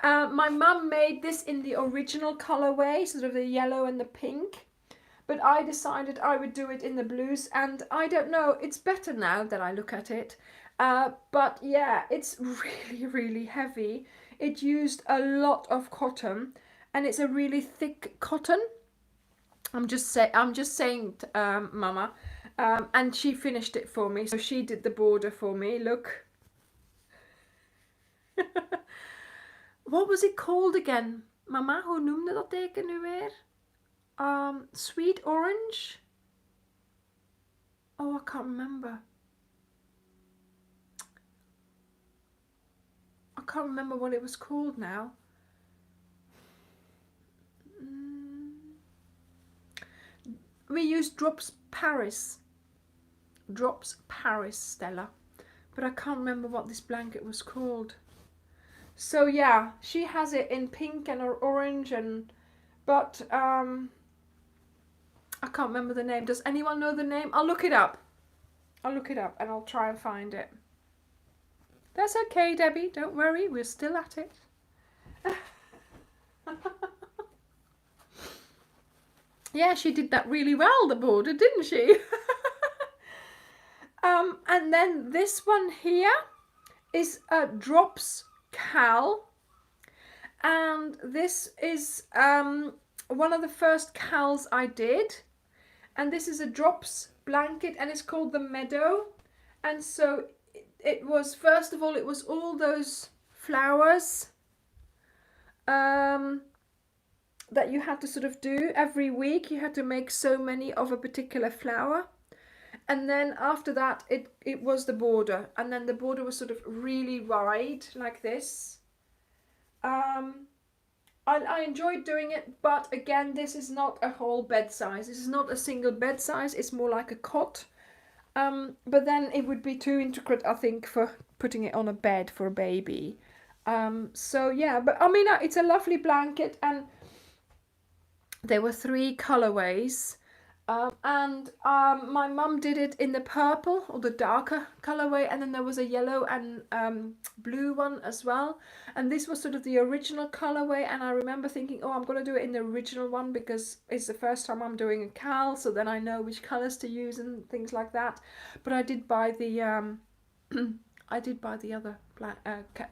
My mum made this in the original colorway, sort of the yellow and the pink, but I decided I would do it in the blues, and I don't know, it's better now that I look at it. But yeah, it's really, really heavy. It used a lot of cotton, and it's a really thick cotton. I'm just saying, Mama. And she finished it for me, so she did the border for me. Look. What was it called again? Mama, hoe noemde dat teken nu weer? Sweet orange? Oh, I can't remember. I can't remember what it was called now. We used Drops Paris. Drops Paris, Stella. But I can't remember what this blanket was called. So yeah, she has it in pink and orange, but I can't remember the name. Does anyone know the name? I'll look it up. I'll look it up and I'll try and find it. That's okay, Debbie. Don't worry. We're still at it. Yeah, she did that really well, the border, didn't she? And then this one here is a Drops Cal, and this is one of the first cals I did, and this is a Drops blanket, and it's called the Meadow. And so it was, first of all, it was all those flowers that you had to sort of do every week. You had to make so many of a particular flower. And then after that, it was the border. And then the border was sort of really wide, like this. I enjoyed doing it, but again, this is not a whole bed size. This is not a single bed size. It's more like a cot. But then it would be too intricate, I think, for putting it on a bed for a baby. So yeah, but I mean, it's a lovely blanket, and there were 3 colorways. And my mum did it in the purple, or the darker colorway, and then there was a yellow and blue one as well. And this was sort of the original colorway, and I remember thinking, oh, I'm going to do it in the original one because it's the first time I'm doing a cal, so then I know which colors to use and things like that. But I did buy the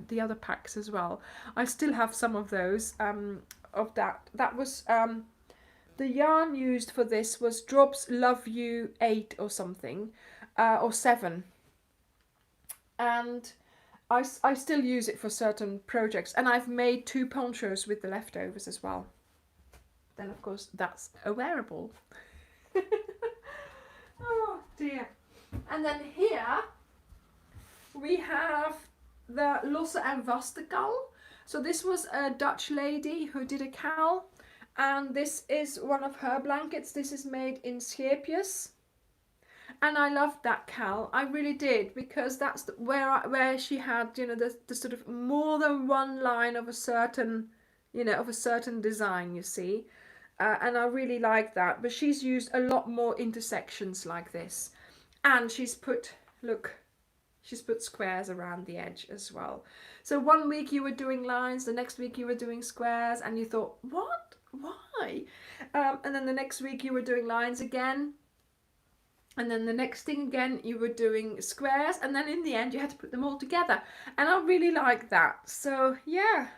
the other packs as well. I still have some of those of that. That was the yarn used for this was Drops Love You 8 or something, or 7. And I still use it for certain projects. And I've made 2 ponchos with the leftovers as well. Then, of course, that's a wearable. Oh, dear. And then here we have the Losse en Vaste Cal. So this was a Dutch lady who did a cal. And this is one of her blankets. This is made in Scheepjes. And I loved that cal. I really did, because that's where she had, you know, the sort of more than one line of a certain, you know, of a certain design, you see. And I really like that. But she's used a lot more intersections like this. And she's put, look, she's put squares around the edge as well. So one week you were doing lines, the next week you were doing squares, and you thought, what? Why? And then the next week you were doing lines again, and then the next thing again you were doing squares, and then in the end you had to put them all together, and I really like that. So yeah,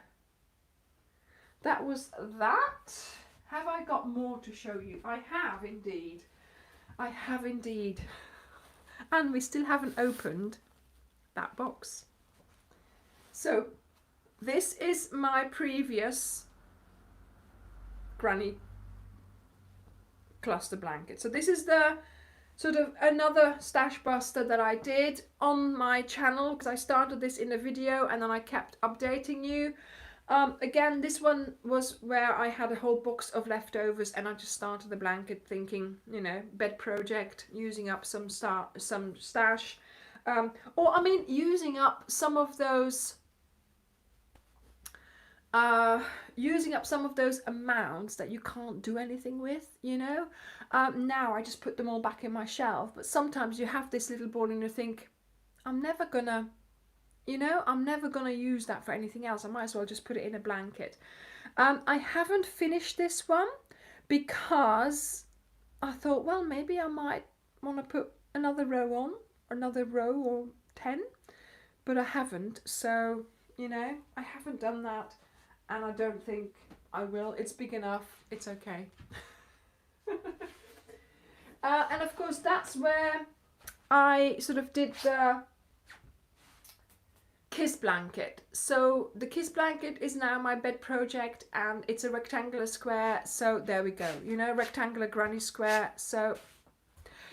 that was that. Have I got more to show you? I have indeed. I have indeed. And we still haven't opened that box. So this is my previous granny cluster blanket. So this is the sort of another stash buster that I did on my channel, because I started this in a video and then I kept updating you. Again, this one was where I had a whole box of leftovers and I just started the blanket thinking, you know, bed project, using up some stash. Or I mean, using up some of those amounts that you can't do anything with, you know. Now I just put them all back in my shelf, but sometimes you have this little ball and you think, I'm never gonna use that for anything else. I might as well just put it in a blanket. I haven't finished this one because I thought, well, maybe I might want to put another row on, another row or 10, but I haven't. So, you know, I haven't done that. And I don't think I will. It's big enough. It's okay. And of course, that's where I sort of did the kiss blanket. So the kiss blanket is now my bed project, and it's a rectangular square. So there we go. You know, rectangular granny square. So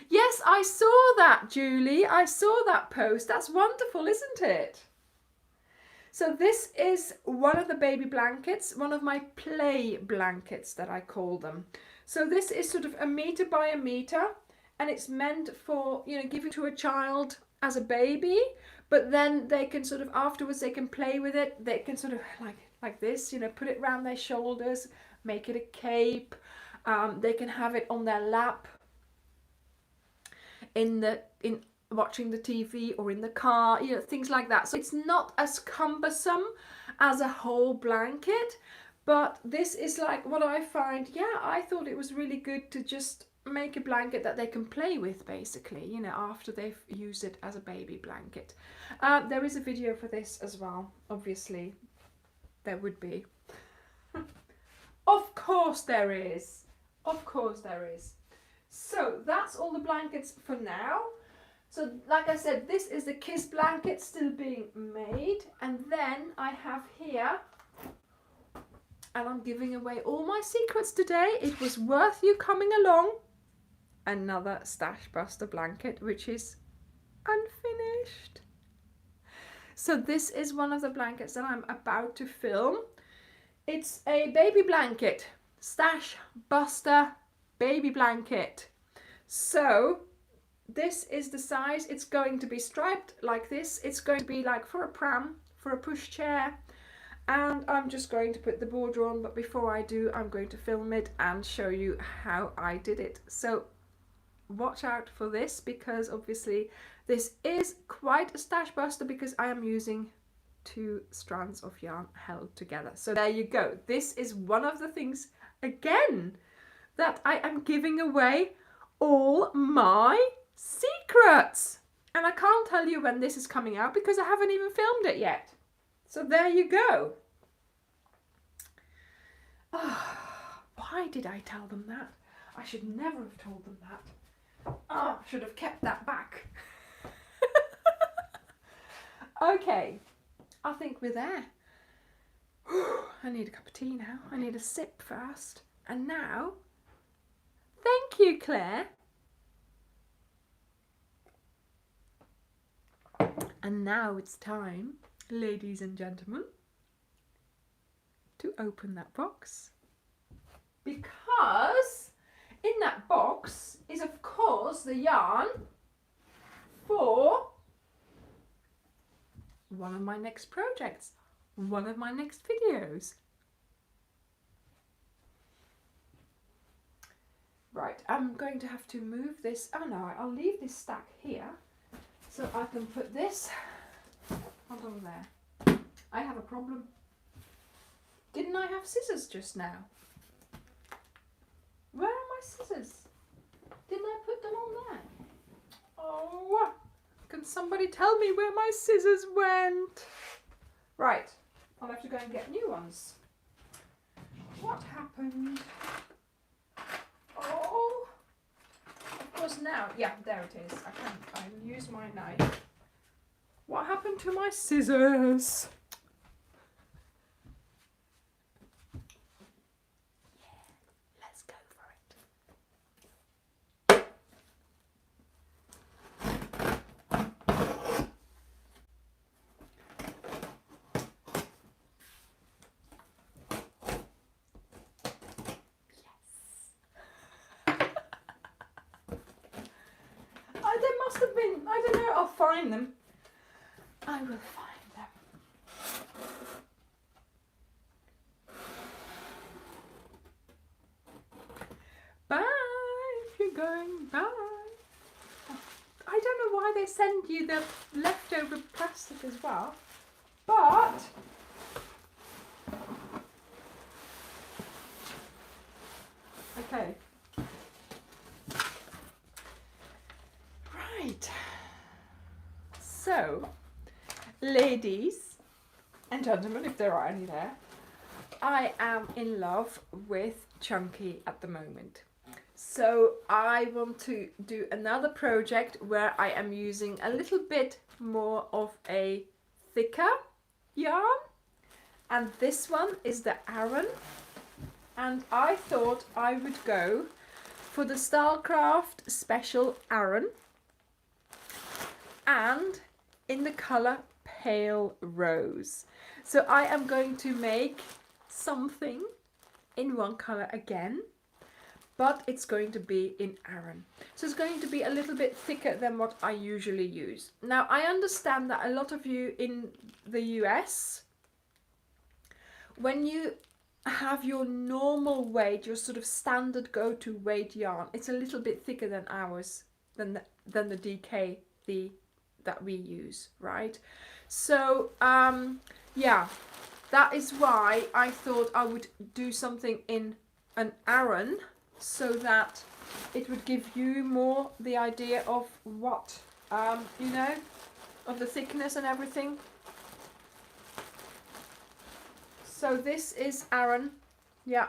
yes, I saw that, Julie. I saw that post. That's wonderful, isn't it? So this is one of the baby blankets, one of my play blankets that I call them. So this is sort of 1 meter by 1 meter, and it's meant for, you know, giving to a child as a baby, but then they can sort of afterwards they can play with it. They can sort of like this, you know, put it around their shoulders, make it a cape. They can have it on their lap in watching the TV or in the car, you know, things like that. So it's not as cumbersome as a whole blanket, but this is like what I find. Yeah, I thought it was really good to just make a blanket that they can play with, basically, you know, after they've used it as a baby blanket. There is a video for this as well, obviously. There would be. Of course there is. Of course there is. So that's all the blankets for now. So like I said, this is the kiss blanket still being made, and then I have here, and I'm giving away all my secrets today. It was worth you coming along. Another stash buster blanket, which is unfinished. So this is one of the blankets that I'm about to film. It's a baby blanket, stash buster baby blanket. So this is the size. It's going to be striped like this. It's going to be like for a pram, for a pushchair, and I'm just going to put the border on, but before I do, I'm going to film it and show you how I did it. So watch out for this, because obviously this is quite a stash buster, because I am using 2 strands of yarn held together. So there you go. This is one of the things, again, that I am giving away all my secrets, and I can't tell you when this is coming out because I haven't even filmed it yet. So there you go. Oh, why did I tell them that? I should never have told them that. Oh, I should have kept that back. Okay, I think we're there. I need a cup of tea now. I need a sip first. And now, thank you, Claire. And now it's time, ladies and gentlemen, to open that box. Because in that box is, of course, the yarn for one of my next projects, one of my next videos. Right, I'm going to have to move this. Oh no, I'll leave this stack here so I can put this on there. I have a problem. Didn't I have scissors just now? Where are my scissors? Didn't I put them on there? Oh, can somebody tell me where my scissors went? Right, I'll have to go and get new ones. What happened? Oh, of course now, yeah, there it is. I can use my knife. What happened to my scissors? must have been, I don't know, I'll find them. I will find them. Bye, if you're going, bye. I don't know why they send you the leftover plastic as well, but okay. Right. So, ladies and gentlemen, if there are any there, I am in love with Chunky at the moment. So I want to do another project where I am using a little bit more of a thicker yarn. And this one is the Aran. And I thought I would go for the Starcraft Special Aran. And in the colour Pale Rose. So I am going to make something in one colour again, but it's going to be in Aran. So it's going to be a little bit thicker than what I usually use. Now I understand that a lot of you in the US, when you have your normal weight, your sort of standard go-to weight yarn, it's a little bit thicker than ours, than the DK, that we use, right? So yeah, that is why I thought I would do something in an Aran, so that it would give you more the idea of what, you know, of the thickness and everything. So this is Aran, yeah,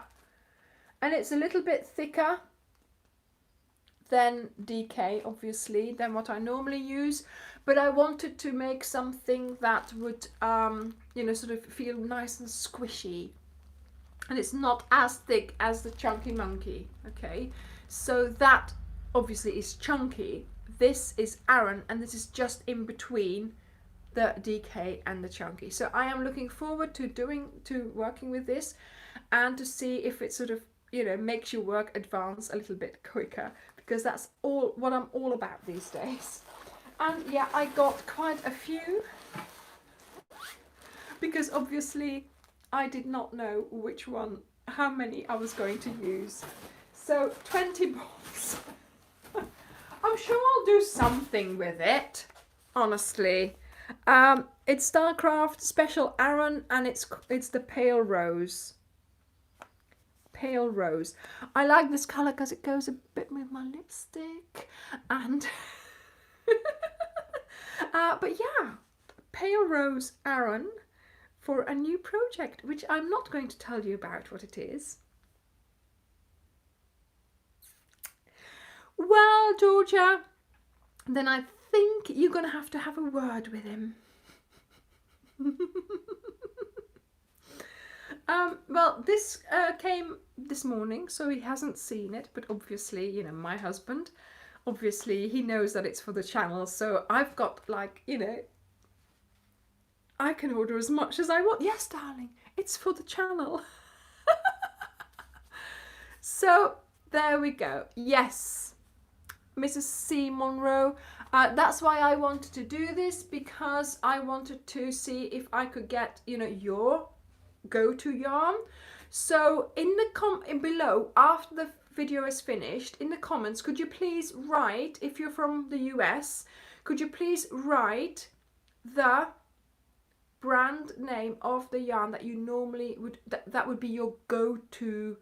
and it's a little bit thicker than DK, obviously, than what I normally use, but I wanted to make something that would, you know, sort of feel nice and squishy, and it's not as thick as the Chunky Monkey. Okay, so that obviously is Chunky, this is Aran, and this is just in between the DK and the Chunky. So I am looking forward to working with this and to see if it sort of, you know, makes your work advance a little bit quicker, because that's all what I'm all about these days. And yeah, I got quite a few, because obviously I did not know which one, how many I was going to use. So 20 balls. I'm sure I'll do something with it, honestly. It's Starcraft Special Aran, and it's the Pale Rose. Pale Rose. I like this colour because it goes a bit with my lipstick, and but yeah, Pale Rose Aran for a new project, which I'm not going to tell you about what it is. Well, Georgia, then I think you're going to have a word with him. Well, this came this morning, so he hasn't seen it, but obviously, you know, my husband, obviously he knows that it's for the channel, so I've got, like, you know, I can order as much as I want. Yes, darling, it's for the channel. So there we go. Yes, Mrs. C. Monroe. That's why I wanted to do this, because I wanted to see if I could get, you know, your go-to yarn. So in the below, after the video is finished, in the comments, could you please write, if you're from the US, could you please write the brand name of the yarn that you normally would, that would be your go-to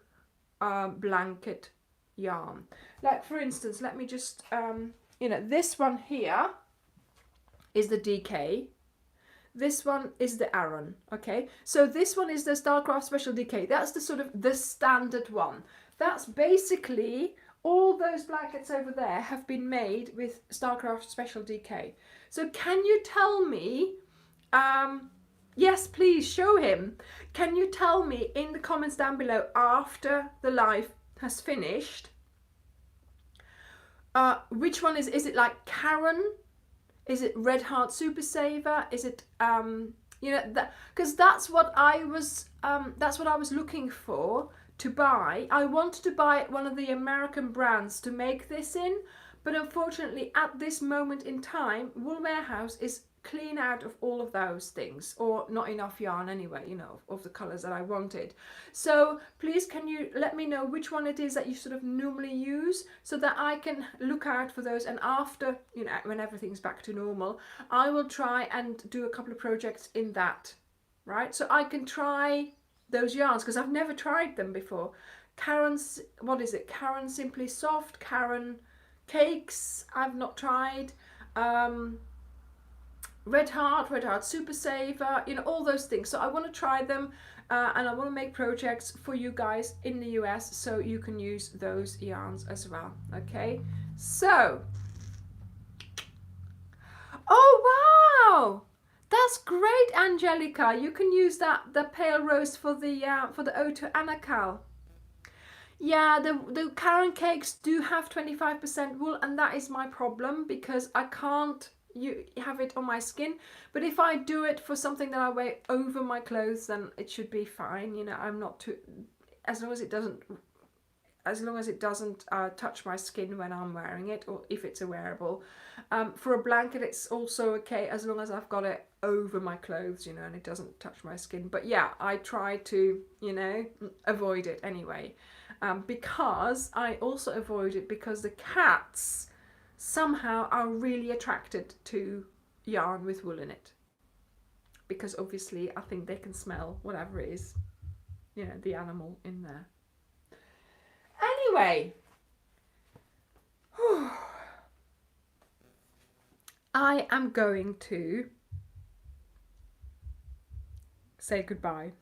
blanket yarn. Like, for instance, let me just you know, this one here is the DK, this one is the Aran. Okay, so this one is the Starcraft Special DK. That's the sort of the standard one. That's basically all those blankets over there have been made with Starcraft Special DK. So can you tell me, yes, please show him. Can you tell me in the comments down below, after the live has finished, which one is it, like Karen? Is it Red Heart Super Saver? Is it you know, that, because that's what I was looking for to buy. I wanted to buy one of the American brands to make this in, But unfortunately, at this moment in time, Wool Warehouse is clean out of all of those things, or not enough yarn anyway, you know, of the colors that I wanted. So please, can you let me know which one it is that you sort of normally use, so that I can look out for those, and after, you know, when everything's back to normal, I will try and do a couple of projects in that, right? So I can try those yarns, because I've never tried them before. Karen's, what is it? Karen Simply Soft, Karen Cakes, I've not tried. Red Heart Super Saver, you know, all those things. So I want to try them, and I want to make projects for you guys in the US, so you can use those yarns as well. Okay, so, oh wow, that's great, Angelica. You can use the pale rose for the ode to Anacal. Yeah, the Karen cakes do have 25% wool, and that is my problem, because I can't have it on my skin. But if I do it for something that I wear over my clothes, then it should be fine. You know, I'm not too, as long as it doesn't touch my skin when I'm wearing it, or if it's a wearable. For a blanket, it's also okay as long as I've got it over my clothes, you know, and it doesn't touch my skin. But yeah, I try to, you know, avoid it anyway. Because I also avoid it because the cats somehow are really attracted to yarn with wool in it, because obviously I think they can smell whatever it is, you know, the animal in there. Anyway, I am going to say goodbye.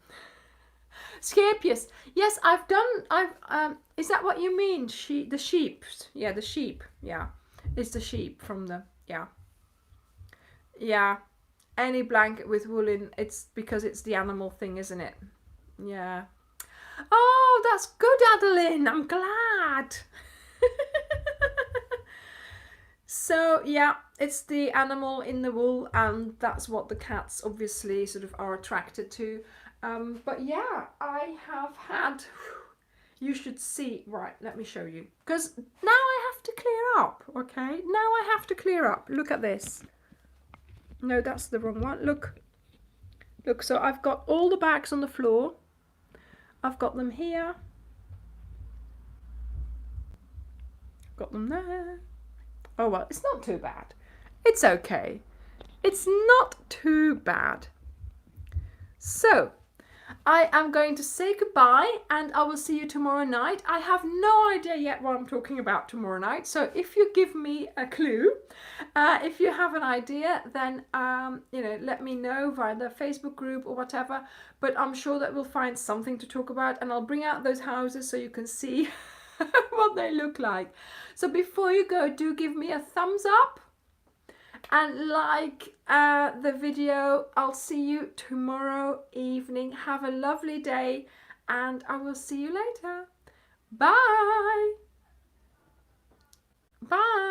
Scapious, yes, is that what you mean? The sheep, yeah, the sheep, yeah, it's the sheep from the, yeah, any blanket with wool in, it's because it's the animal thing, isn't it? Yeah. Oh, that's good, Adeline, I'm glad. So yeah, it's the animal in the wool, and that's what the cats obviously sort of are attracted to. But yeah, I have had, you should see, right, let me show you, because now I have to clear up, okay? Now I have to clear up. Look at this. No, that's the wrong one. Look, so I've got all the bags on the floor. I've got them here. Got them there. Oh well, it's not too bad. It's okay. It's not too bad. So, I am going to say goodbye, and I will see you tomorrow night. I have no idea yet what I'm talking about tomorrow night, so if you give me a clue, if you have an idea, then you know, let me know via the Facebook group or whatever. But I'm sure that we'll find something to talk about, and I'll bring out those houses so you can see what they look like. So before you go, do give me a thumbs up and like the video. I'll see you tomorrow evening. Have a lovely day, and I will see you later. Bye. Bye.